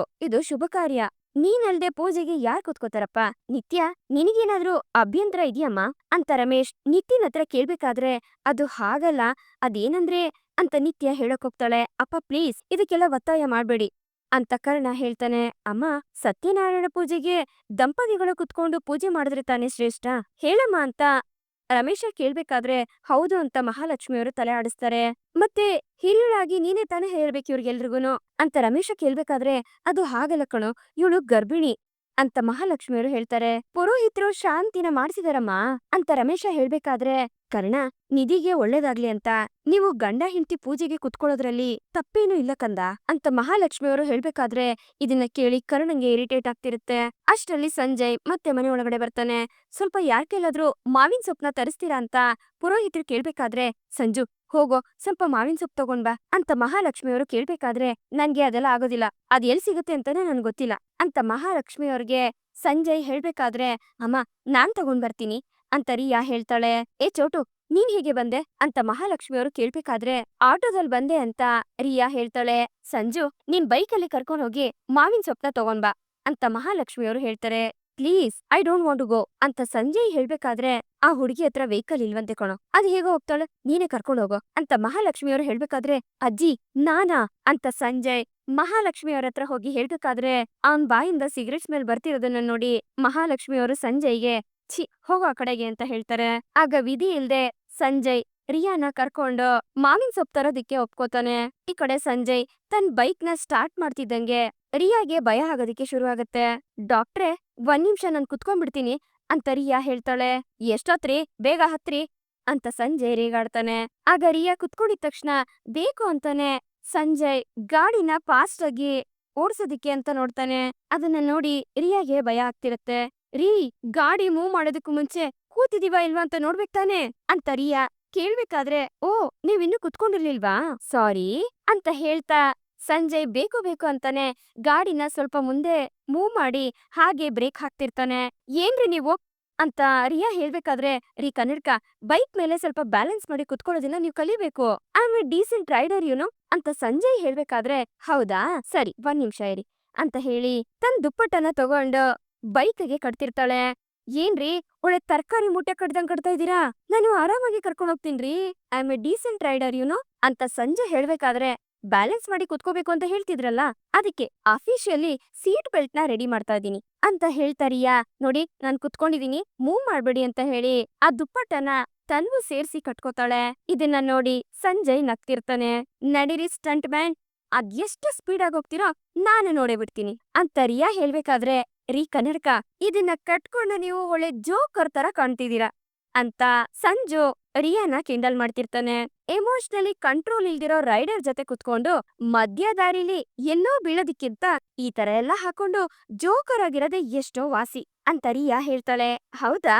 ಇದು ಶುಭ ಕಾರ್ಯ, ನೀನಲ್ದೆ ಪೂಜೆಗೆ ಯಾರ್ ಕುತ್ಕೋತಾರಪ್ಪ. ನಿತ್ಯ, ನಿನಗೇನಾದ್ರೂ ಅಭ್ಯಂತರ ಇದೆಯಮ್ಮ ಅಂತ ರಮೇಶ್ ನಿತ್ಯನ್ ಹತ್ರ ಕೇಳ್ಬೇಕಾದ್ರೆ ಅದು ಹಾಗಲ್ಲ, ಅದೇನಂದ್ರೆ ಅಂತ ನಿತ್ಯ ಹೇಳಕ್ ಹೋಗ್ತಾಳೆ. ಅಪ್ಪ ಪ್ಲೀಸ್ ಇದಕ್ಕೆಲ್ಲ ಒತ್ತಾಯ ಮಾಡ್ಬೇಡಿ ಅಂತ ಕರ್ಣ ಹೇಳ್ತಾನೆ. ಅಮ್ಮ, ಸತ್ಯನಾರಾಯಣ ಪೂಜೆಗೆ ದಂಪತಿಗಳು ಕುತ್ಕೊಂಡು ಪೂಜೆ ಮಾಡಿದ್ರೆ ತಾನೇ ಶ್ರೇಷ್ಠ, ಹೇಳಮ್ಮ ಅಂತ ರಮೇಶ ಕೇಳ್ಬೇಕಾದ್ರೆ ಹೌದು ಅಂತ ಮಹಾಲಕ್ಷ್ಮಿಯವರು ತಲೆ ಆಡಿಸ್ತಾರೆ. ಮತ್ತೆ ಹಿರಿಯಳಾಗಿ ನೀನೇ ತಾನೇ ಹೇಳ್ಬೇಕು ಇವ್ರಿಗೆಲ್ರಿಗೂನು ಅಂತ ರಮೇಶ ಕೇಳ್ಬೇಕಾದ್ರೆ ಅದು ಹಾಗಲ್ಲ ಕಣೋ, ಇವಳು ಗರ್ಭಿಣಿ ಅಂತ ಮಹಾಲಕ್ಷ್ಮಿಯವರು ಹೇಳ್ತಾರೆ. ಪುರೋಹಿತರು ಶಾಂತಿನ ಮಾಡಿಸಿದಾರಮ್ಮ ಅಂತ ರಮೇಶ ಹೇಳ್ಬೇಕಾದ್ರೆ ಕರ್ಣ, ನಿಧಿಗೆ ಒಳ್ಳೇದಾಗ್ಲಿ ಅಂತ ನೀವು ಗಂಡ ಹೆಂಡತಿ ಪೂಜೆಗೆ ಕುತ್ಕೊಳ್ಳೋದ್ರಲ್ಲಿ ತಪ್ಪೇನೂ ಇಲ್ಲ ಕಂದ ಅಂತ ಮಹಾಲಕ್ಷ್ಮಿಯವರು ಹೇಳ್ಬೇಕಾದ್ರೆ ಇದನ್ನ ಕೇಳಿ ಕರ್ಣಂಗೆ ಇರಿಟೇಟ್ ಆಗ್ತಿರುತ್ತೆ. ಅಷ್ಟರಲ್ಲಿ ಸಂಜಯ್ ಮತ್ತೆ ಮನೆ ಒಳಗಡೆ ಬರ್ತಾನೆ. ಸ್ವಲ್ಪ ಯಾರ್ಕೆಲ್ಲಾದ್ರೂ ಮಾವಿನ ಸೊಪ್ಪನ್ನ ತರಿಸ್ತೀರಾ ಅಂತ ಪುರೋಹಿತರು ಕೇಳ್ಬೇಕಾದ್ರೆ ಸಂಜು, ಹೋಗೋ ಸ್ವಲ್ಪ ಮಾವಿನ ಸೊಪ್ಪು ತಗೊಂಡ್ ಬಾ ಅಂತ ಮಹಾಲಕ್ಷ್ಮಿಯವರು ಕೇಳ್ಬೇಕಾದ್ರೆ ನನ್ಗೆ ಅದೆಲ್ಲ ಆಗೋದಿಲ್ಲ, ಅದ್ ಎಲ್ ಸಿಗುತ್ತೆ ಅಂತಾನೆ ನನ್ಗೆ ಗೊತ್ತಿಲ್ಲ ಅಂತ ಮಹಾಲಕ್ಷ್ಮಿಯವ್ರಿಗೆ ಸಂಜಯ್ ಹೇಳ್ಬೇಕಾದ್ರೆ ಅಮ್ಮ ನಾನ್ ತಗೊಂಡ್ ಬರ್ತೀನಿ ಅಂತ ರಿಯಾ ಹೇಳ್ತಾಳೆ. ಏ ಚೋಟು, ನೀನ್ ಹೇಗೆ ಬಂದೆ ಅಂತ ಮಹಾಲಕ್ಷ್ಮಿಯವರು ಕೇಳ್ಬೇಕಾದ್ರೆ ಆಟೋದಲ್ಲಿ ಬಂದೆ ಅಂತ ರಿಯಾ ಹೇಳ್ತಾಳೆ. ಸಂಜು, ನೀನ್ ಬೈಕಲ್ಲಿ ಕರ್ಕೊಂಡೋಗಿ ಮಾವಿನ ಸೊಪ್ಪನ್ನ ತಗೊಂಡ್ ಬಾ ಅಂತ ಮಹಾಲಕ್ಷ್ಮಿಯವರು ಹೇಳ್ತಾರೆ. Please I don't want to go ಅಂತ ಸಂಜಯ್ ಹೇಳ್ಬೇಕಾದ್ರೆ ಆ ಹುಡುಗಿ ಹತ್ರ ವೆಹಿಕಲ್ ಇಲ್ವಂತೆ ಕಣೋ, ಅದ್ ಹೇಗೋ ಹೋಗ್ತಾಳೆ, ನೀನೇ ಕರ್ಕೊಂಡು ಹೋಗೋ ಅಂತ ಮಹಾಲಕ್ಷ್ಮಿಯವರು ಹೇಳ್ಬೇಕಾದ್ರೆ ಅಜ್ಜಿ ನಾನಾ ಅಂತ ಸಂಜಯ್ ಮಹಾಲಕ್ಷ್ಮಿಯವ್ರ ಹತ್ರ ಹೋಗಿ ಹೇಳ್ಬೇಕಾದ್ರೆ ಅವನ್ ಬಾಯಿಂದ ಸಿಗರೇಟ್ ಸ್ಮೆಲ್ ಬರ್ತಿರೋದನ್ನ ನೋಡಿ ಮಹಾಲಕ್ಷ್ಮಿಯವರು ಸಂಜಯ್ಗೆ ಛಿ ಹೋಗೋ ಆ ಕಡೆಗೆ ಅಂತ ಹೇಳ್ತಾರೆ. ಆಗ ವಿಧಿ ಇಲ್ದೆ ಸಂಜಯ್ ರಿಯಾನ ಕರ್ಕೊಂಡು ಮಾವಿನ ಸೊಪ್ಪು ತರೋದಿಕ್ಕೆ ಒಪ್ಕೋತಾನೆ. ಈ ಕಡೆ ಸಂಜಯ್ ತನ್ ಬೈಕ್ ನ ಸ್ಟಾರ್ಟ್ ಮಾಡ್ತಿದ್ದಂಗೆ ರಿಯಾಗೆ ಭಯ ಆಗೋದಿಕ್ಕೆ ಶುರು ಆಗತ್ತೆ. ಡಾಕ್ಟ್ರೆ, 1 ನಿಮಿಷ ನಾನ್ ಕುತ್ಕೊಂಡ್ಬಿಡ್ತೀನಿ ಅಂತ ರಿಯಾ ಹೇಳ್ತಾಳೆ. ಎಷ್ಟೊತ್ರಿ, ಬೇಗ ಹತ್ರಿ ಅಂತ ಸಂಜಯ್ ರೇಗಾಡ್ತಾನೆ. ಆಗ ರಿಯಾ ಕುತ್ಕೊಂಡಿದ ತಕ್ಷಣ ಬೇಕು ಅಂತಾನೆ ಸಂಜಯ್ ಗಾಡಿನ ಫಾಸ್ಟ್ ಆಗಿ ಓಡ್ಸೋದಿಕ್ಕೆ ಅಂತ ನೋಡ್ತಾನೆ. ಅದನ್ನ ನೋಡಿ ರಿಯಾಗೆ ಭಯ ಆಗ್ತಿರತ್ತೆ. ರೀ, ಗಾಡಿ ಮೂವ್ ಮಾಡೋದಕ್ಕೂ ಮುಂಚೆ ಕೂತಿದೀವಾ ಇಲ್ವಾ ಅಂತ ನೋಡ್ಬೇಕ್ ತಾನೆ ಅಂತ ರಿಯಾ ಕೇಳ್ಬೇಕಾದ್ರೆ ಓ ನೀವಿನ್ನೂ ಕುತ್ಕೊಂಡಿರ್ಲಿಲ್ವಾ, ಸಾರಿ ಅಂತ ಹೇಳ್ತಾ ಸಂಜಯ್ ಬೇಕು ಬೇಕು ಅಂತಾನೆ ಗಾಡಿನ ಸ್ವಲ್ಪ ಮುಂದೆ ಮೂವ್ ಮಾಡಿ ಹಾಗೆ ಬ್ರೇಕ್ ಹಾಕ್ತಿರ್ತಾನೆ. ಏನ್ರಿ ನೀವು ಅಂತ ರಿಯಾ ಹೇಳ್ಬೇಕಾದ್ರೆ ರೀ ಕನ್ನಡಕ, ಬೈಕ್ ಮೇಲೆ ಸ್ವಲ್ಪ ಬ್ಯಾಲೆನ್ಸ್ ಮಾಡಿ ಕುತ್ಕೊಳ್ಳೋದಿಲ್ಲ ನೀವು ಕಲಿಬೇಕು, I am a decent rider you know ಅಂತ ಸಂಜಯ್ ಹೇಳ್ಬೇಕಾದ್ರೆ ಹೌದಾ ಸರಿ 1 ನಿಮಿಷ ಇರಿ ಅಂತ ಹೇಳಿ ತನ್ ದುಪ್ಪಟ್ಟನ ತಗೊಂಡು ಬೈಕ್ಗೆ ಕಟ್ತಿರ್ತಾಳೆ. ಏನ್ರಿ ಒಳ್ಳೆ ತರಕಾರಿ ಮೂಟೆ ಕಟ್ದಂಗ್ ಕಟ್ತಾ ಇದೀರಾ, ನಾನು ಆರಾಮಾಗಿ ಕರ್ಕೊಂಡ್ ಹೋಗ್ತೀನ್ರಿ, I am a decent rider you know ಅಂತ ಸಂಜಯ್ ಹೇಳ್ಬೇಕಾದ್ರೆ ಬ್ಯಾಲೆನ್ಸ್ ಮಾಡಿ ಕುತ್ಕೋಬೇಕು ಅಂತ ಹೇಳ್ತಿದ್ರಲ್ಲ, ಅದಕ್ಕೆ ಅಫಿಷಿಯಲಿ ಸೀಟ್ ಬೆಲ್ಟ್ ನ ರೆಡಿ ಮಾಡ್ತಾ ಇದೀನಿ ಅಂತ ಹೇಳ್ತಾರಿಯಾ. ನೋಡಿ ನಾನ್ ಕುತ್ಕೊಂಡಿದೀನಿ, ಮೂವ್ ಮಾಡ್ಬೇಡಿ ಅಂತ ಹೇಳಿ ಆ ದುಪ್ಪಟ್ಟನ ತನ್ಗೂ ಸೇರ್ಸಿ ಕಟ್ಕೋತಾಳೆ. ಇದನ್ನ ನೋಡಿ ಸಂಜಯ್ ನಗ್ತಿರ್ತಾನೆ. ನಡೀರಿ ಸ್ಟಂಟ್ ಮ್ಯಾನ್, ಅದೆಷ್ಟು ಸ್ಪೀಡ್ ಆಗಿ ಹೋಗ್ತಿರೋ ನಾನು ನೋಡೇ ಬಿಡ್ತೀನಿ ಅಂತ ರಿಯಾ ಹೇಳ್ಬೇಕಾದ್ರೆ ರೀ ಕನ್ನಡಕ, ಇದನ್ನ ಕಟ್ಕೊಂಡು ನೀವು ಒಳ್ಳೆ ಜೋಕರ್ ತರ ಕಾಣ್ತಿದೀರಾ ಅಂತ ಸಂಜು ರಿಯಾನ ಕಿಂಡಲ್ ಮಾಡ್ತಿರ್ತಾನೆ. ಎಮೋಷನಲಿ ಕಂಟ್ರೋಲ್ ಇಲ್ದಿರೋ ರೈಡರ್ ಜೊತೆ ಕುತ್ಕೊಂಡು ಮಧ್ಯ ದಾರಿಲಿ ಎಲ್ಲೋ ಬೀಳೋದಿಕ್ಕಿಂತ ಈ ತರ ಎಲ್ಲ ಹಾಕೊಂಡು ಜೋಕರ್ ಆಗಿರೋದೇ ಎಷ್ಟೋ ವಾಸಿ ಅಂತ ರಿಯಾ ಹೇಳ್ತಾಳೆ. ಹೌದಾ,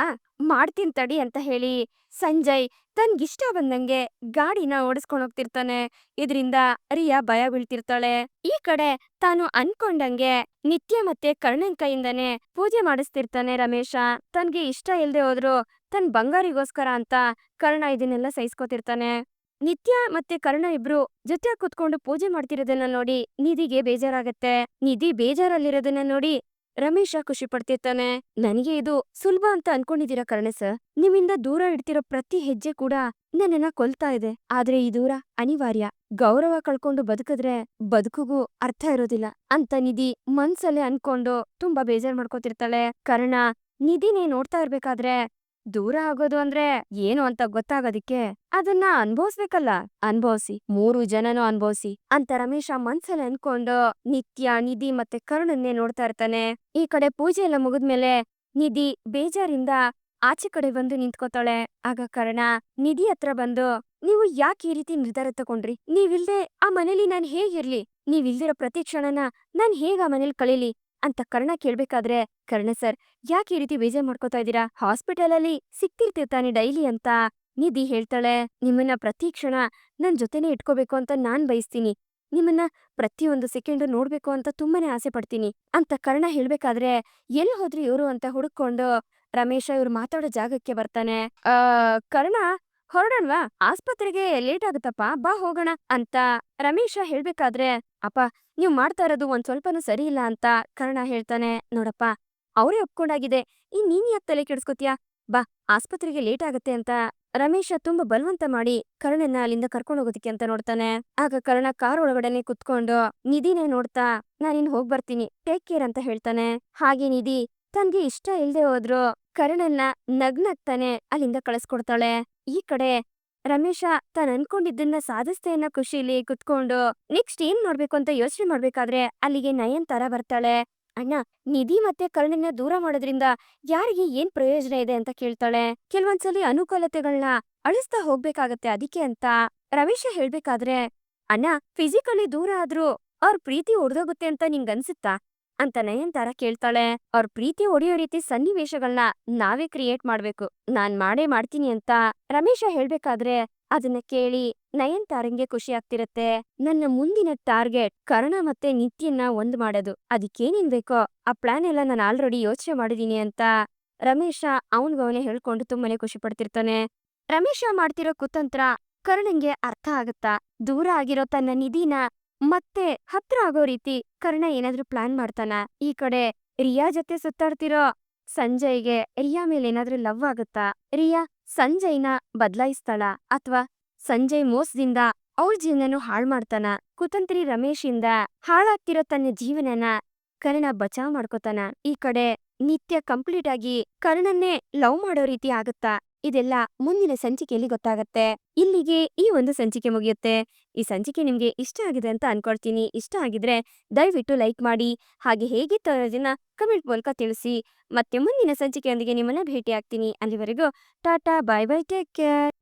ಮಾಡ್ತೀನಿ ತಡಿ ಅಂತ ಹೇಳಿ ಸಂಜಯ್ ತನ್ಗಿಷ್ಟ ಬಂದಂಗೆ ಗಾಡಿನ ಓಡಿಸ್ಕೊಂಡ್ ಹೋಗ್ತಿರ್ತಾನೆ. ಇದ್ರಿಂದ ರಿಯಾ ಭಯ ಬೀಳ್ತಿರ್ತಾಳೆ. ಈ ಕಡೆ ತಾನು ಅನ್ಕೊಂಡಂಗೆ ನಿತ್ಯ ಮತ್ತೆ ಕರ್ಣನ್ ಕೈಯಿಂದಾನೆ ಪೂಜೆ ಮಾಡಿಸ್ತಿರ್ತಾನೆ ರಮೇಶ. ತನ್ಗೆ ಇಷ್ಟ ಇಲ್ದೆ ಹೋದ್ರು ತನ್ ಬಂಗಾರಿಗೋಸ್ಕರ ಅಂತ ಕರ್ಣ ಇದನ್ನೆಲ್ಲ ಸಹಿಸ್ಕೊತಿರ್ತಾನೆ. ನಿತ್ಯ ಮತ್ತೆ ಕರ್ಣ ಇಬ್ರು ಜೊತೆ ಕುತ್ಕೊಂಡು ಪೂಜೆ ಮಾಡ್ತಿರೋದನ್ನ ನೋಡಿ ನಿಧಿಗೆ ಬೇಜಾರಾಗತ್ತೆ. ನಿಧಿ ಬೇಜಾರಲ್ಲಿರೋದನ್ನ ನೋಡಿ ರಮೇಶ ಖುಷಿ ಪಡ್ತಿರ್ತಾನೆ. ನನಗೆ ಇದು ಸುಲಭ ಅಂತ ಅನ್ಕೊಂಡಿದೀರಾ ಕರ್ಣ ಸರ್, ನಿಮ್ಮಿಂದ ದೂರ ಇಡ್ತಿರೋ ಪ್ರತಿ ಹೆಜ್ಜೆ ಕೂಡ ನನ್ನನ್ನ ಕೊಲ್ತಾ ಇದೆ. ಆದ್ರೆ ಈ ದೂರ ಅನಿವಾರ್ಯ, ಗೌರವ ಕಳ್ಕೊಂಡು ಬದುಕಿದ್ರೆ ಬದುಕುಗೂ ಅರ್ಥ ಇರೋದಿಲ್ಲ ಅಂತ ನಿಧಿ ಮನ್ಸಲ್ಲೇ ಅನ್ಕೊಂಡು ತುಂಬಾ ಬೇಜಾರ್ ಮಾಡ್ಕೋತಿರ್ತಾಳೆ. ಕರ್ಣ ನಿಧಿನೇ ನೋಡ್ತಾ ಇರ್ಬೇಕಾದ್ರೆ ದೂರ ಆಗೋದು ಅಂದ್ರೆ ಏನು ಅಂತ ಗೊತ್ತಾಗೋದಿಕ್ಕೆ ಅದನ್ನ ಅನ್ಭವಿಸ್ಬೇಕಲ್ಲ, ಅನ್ಭವಿಸಿ 3 ಜನನೂ ಅನ್ಭವಿಸಿ ಅಂತ ರಮೇಶ ಮನ್ಸಲ್ಲಿ ಅನ್ಕೊಂಡು ನಿತ್ಯ ನಿಧಿ ಮತ್ತೆ ಕರುಣನ್ನೇ ನೋಡ್ತಾ ಇರ್ತಾನೆ. ಈ ಕಡೆ ಪೂಜೆ ಎಲ್ಲ ಮುಗಿದ್ಮೇಲೆ ನಿಧಿ ಬೇಜಾರಿಂದ ಆಚೆ ಕಡೆ ಬಂದು ನಿಂತ್ಕೋತಾಳೆ. ಆಗ ಕರ್ಣ ನಿಧಿ ಹತ್ರ ಬಂದು ನೀವು ಯಾಕೆ ಈ ರೀತಿ ನಿರ್ಧಾರ ತಗೊಂಡ್ರಿ, ನೀವಿಲ್ದೆ ಆ ಮನೇಲಿ ನಾನ್ ಹೇಗಿರ್ಲಿ, ನೀವಿಲ್ದಿರೋ ಪ್ರತಿ ಕ್ಷಣನ ನಾನ್ ಹೇಗ ಆ ಮನೇಲಿ ಕಳೀಲಿ ಅಂತ ಕರ್ಣ ಕೇಳ್ಬೇಕಾದ್ರೆ ಕರ್ಣ ಸರ್ ಯಾಕೆ ಈ ರೀತಿ ಬೇಜಾರ್ ಮಾಡ್ಕೋತಾ ಇದೀರಾ, ಹಾಸ್ಪಿಟಲ್ ಅಲ್ಲಿ ಸಿಕ್ತಿರ್ತಿರ್ತಾನೆ ಡೈಲಿ ಅಂತ ನಿಧಿ ಹೇಳ್ತಾಳೆ. ನಿಮ್ಮನ್ನ ಪ್ರತಿ ಕ್ಷಣ ನನ್ ಜೊತೆನೆ ಇಟ್ಕೋಬೇಕು ಅಂತ ನಾನ್ ಬಯಸ್ತೀನಿ, ನಿಮ್ಮನ್ನ ಪ್ರತಿಯೊಂದು ಸೆಕೆಂಡು ನೋಡ್ಬೇಕು ಅಂತ ತುಂಬಾನೇ ಆಸೆ ಪಡ್ತೀನಿ ಅಂತ ಕರ್ಣ ಹೇಳ್ಬೇಕಾದ್ರೆ ಎಲ್ಲಿ ಹೋದ್ರಿ ಇವ್ರು ಅಂತ ಹುಡುಕೊಂಡು ರಮೇಶ ಇವ್ರು ಮಾತಾಡೋ ಜಾಗಕ್ಕೆ ಬರ್ತಾನೆ. ಕರ್ಣ ಹೊರಡಣ್ವಾ, ಆಸ್ಪತ್ರೆಗೆ ಲೇಟ್ ಆಗುತ್ತಪ್ಪ, ಬಾ ಹೋಗೋಣ ಅಂತ ರಮೇಶ ಹೇಳ್ಬೇಕಾದ್ರೆ ಅಪ್ಪ ನೀವ್ ಮಾಡ್ತಾ ಇರೋದು ಒಂದ್ ಸ್ವಲ್ಪನೂ ಸರಿ ಇಲ್ಲ ಅಂತ ಕರ್ಣ ಹೇಳ್ತಾನೆ. ನೋಡಪ್ಪ ಅವ್ರೇ ಒಪ್ಕೊಂಡಾಗಿದೆ, ನೀನ್ ಯಾಕೆ ತಲೆ ಕೆಡ್ಸ್ಕೊತೀಯಾ, ಬಾ ಆಸ್ಪತ್ರೆಗೆ ಲೇಟ್ ಆಗತ್ತೆ ಅಂತ ರಮೇಶ ತುಂಬಾ ಬಲವಂತ ಮಾಡಿ ಕರ್ಣನ್ನ ಅಲ್ಲಿಂದ ಕರ್ಕೊಂಡು ಹೋಗೋದಿಕ್ಕೆ ಅಂತ ನೋಡ್ತಾನೆ. ಆಗ ಕರ್ಣ ಕಾರ್ ಒಳಗಡೆನೆ ಕುತ್ಕೊಂಡು ನಿಧಿನೇ ನೋಡ್ತಾ ನಾನಿನ್ ಹೋಗ್ ಬರ್ತೀನಿ, ಟೇಕ್ ಕೇರ್ ಅಂತ ಹೇಳ್ತಾನೆ. ಹಾಗೆ ನಿಧಿ ತನ್ಗೆ ಇಷ್ಟ ಇಲ್ದೆ ಹೋದ್ರು ಕರ್ಣನ್ನ ನಗ್ನಗ್ತಾನೆ ಅಲ್ಲಿಂದ ಕಳಿಸ್ಕೊಡ್ತಾಳೆ. ಈ ಕಡೆ ರಮೇಶ ತಾನ್ ಅನ್ಕೊಂಡಿದ್ದನ್ನ ಸಾಧಿಸ್ತೆ ಅನ್ನೋ ಖುಷಿಲಿ ಕುತ್ಕೊಂಡು ನೆಕ್ಸ್ಟ್ ಏನ್ ಮಾಡ್ಬೇಕು ಅಂತ ಯೋಚನೆ ಮಾಡ್ಬೇಕಾದ್ರೆ ಅಲ್ಲಿಗೆ ನಯನ್ತಾರ ಬರ್ತಾಳೆ. ಅಣ್ಣ, ನಿಧಿ ಮತ್ತೆ ಕರ್ಣನ್ನ ದೂರ ಮಾಡೋದ್ರಿಂದ ಯಾರಿಗೆ ಏನ್ ಪ್ರಯೋಜನ ಇದೆ ಅಂತ ಕೇಳ್ತಾಳೆ. ಕೆಲವೊಂದ್ಸಲಿ ಅನುಕೂಲತೆಗಳನ್ನ ಅಳಿಸ್ತಾ ಹೋಗ್ಬೇಕಾಗತ್ತೆ, ಅದಕ್ಕೆ ಅಂತ ರಮೇಶ ಹೇಳ್ಬೇಕಾದ್ರೆ, ಅಣ್ಣ, ಫಿಸಿಕಲಿ ದೂರ ಆದ್ರೂ ಅವ್ರ ಪ್ರೀತಿ ಒಡ್ದೋಗುತ್ತೆ ಅಂತ ನಿಂಗನ್ಸುತ್ತಾ ಅಂತ ನಯನ್ತಾರ ಕೇಳ್ತಾಳೆ. ಅವ್ರ ಪ್ರೀತಿ ಒಡೆಯೋ ರೀತಿ ಸನ್ನಿವೇಶಗಳನ್ನ ನಾವೇ ಕ್ರಿಯೇಟ್ ಮಾಡ್ಬೇಕು, ನಾನ್ ಮಾಡೇ ಮಾಡ್ತೀನಿ ಅಂತ ರಮೇಶ ಹೇಳ್ಬೇಕಾದ್ರೆ ಅದನ್ನ ಕೇಳಿ ನಯನ್ತಾರಂಗೆ ಖುಷಿ ಆಗ್ತಿರತ್ತೆ. ನನ್ನ ಮುಂದಿನ ಟಾರ್ಗೆಟ್ ಕರ್ಣ ಮತ್ತೆ ನಿತ್ಯನ್ನ ಒಂದ್ ಮಾಡೋದು, ಅದಕ್ಕೇನೇನ್ ಬೇಕೋ ಆ ಪ್ಲಾನ್ ಎಲ್ಲ ನಾನು ಆಲ್ರೆಡಿ ಯೋಚನೆ ಮಾಡಿದೀನಿ ಅಂತ ರಮೇಶ ಅವನ್ಗವನೇ ಹೇಳ್ಕೊಂಡು ತುಂಬಾನೇ ಖುಷಿ ಪಡ್ತಿರ್ತಾನೆ. ರಮೇಶ ಮಾಡ್ತಿರೋ ಕುತಂತ್ರ ಕರ್ಣಂಗೆ ಅರ್ಥ ಆಗತ್ತಾ. ದೂರ ಆಗಿರೋ ತನ್ನ ನಿಧಿನ ಮತ್ತೆ ಹತ್ರ ಆಗೋ ರೀತಿ ಕರ್ಣ ಏನಾದ್ರೂ ಪ್ಲಾನ್ ಮಾಡ್ತಾನ. ಈ ಕಡೆ ರಿಯಾ ಜೊತೆ ಸುತ್ತಾಡ್ತಿರೋ ಸಂಜಯ್ಗೆ ರಿಯಾ ಮೇಲೆ ಏನಾದ್ರೂ ಲವ್ ಆಗುತ್ತಾ, ರಿಯಾ ಸಂಜಯ್ನ ಬದ್ಲಾಯಿಸ್ತಾಳ ಅಥವಾ ಸಂಜಯ್ ಮೋಸದಿಂದ ಅವಳ ಜೀವನನು ಹಾಳ್ ಮಾಡ್ತಾನ. ಕುತಂತ್ರಿ ರಮೇಶಿಂದ ಹಾಳಾಗ್ತಿರೋ ತನ್ನ ಜೀವನನ ಕರ್ಣ ಬಚಾವ್ ಮಾಡ್ಕೋತಾನ. ಈ ಕಡೆ ನಿತ್ಯ ಕಂಪ್ಲೀಟ್ ಆಗಿ ಕರ್ಣನ್ನೇ ಲವ್ ಮಾಡೋ ರೀತಿ ಆಗುತ್ತಾ, ಇದೆಲ್ಲ ಮುಂದಿನ ಸಂಚಿಕೆಯಲ್ಲಿ ಗೊತ್ತಾಗತ್ತೆ. ಇಲ್ಲಿಗೆ ಈ ಒಂದು ಸಂಚಿಕೆ ಮುಗಿಯುತ್ತೆ. ಈ ಸಂಚಿಕೆ ನಿಮ್ಗೆ ಇಷ್ಟ ಆಗಿದೆ ಅಂತ ಅನ್ಕೊಳ್ತೀನಿ. ಇಷ್ಟ ಆಗಿದ್ರೆ ದಯವಿಟ್ಟು ಲೈಕ್ ಮಾಡಿ, ಹಾಗೆ ಹೇಗಿತ್ತು ಅನ್ನೋದನ್ನ ಕಮೆಂಟ್ ಮೂಲಕ ತಿಳಿಸಿ. ಮತ್ತೆ ಮುಂದಿನ ಸಂಚಿಕೆಯೊಂದಿಗೆ ನಿಮ್ಮನ್ನ ಭೇಟಿ ಆಗ್ತೀನಿ. ಅಲ್ಲಿವರೆಗೂ Tata, bye bye, take care.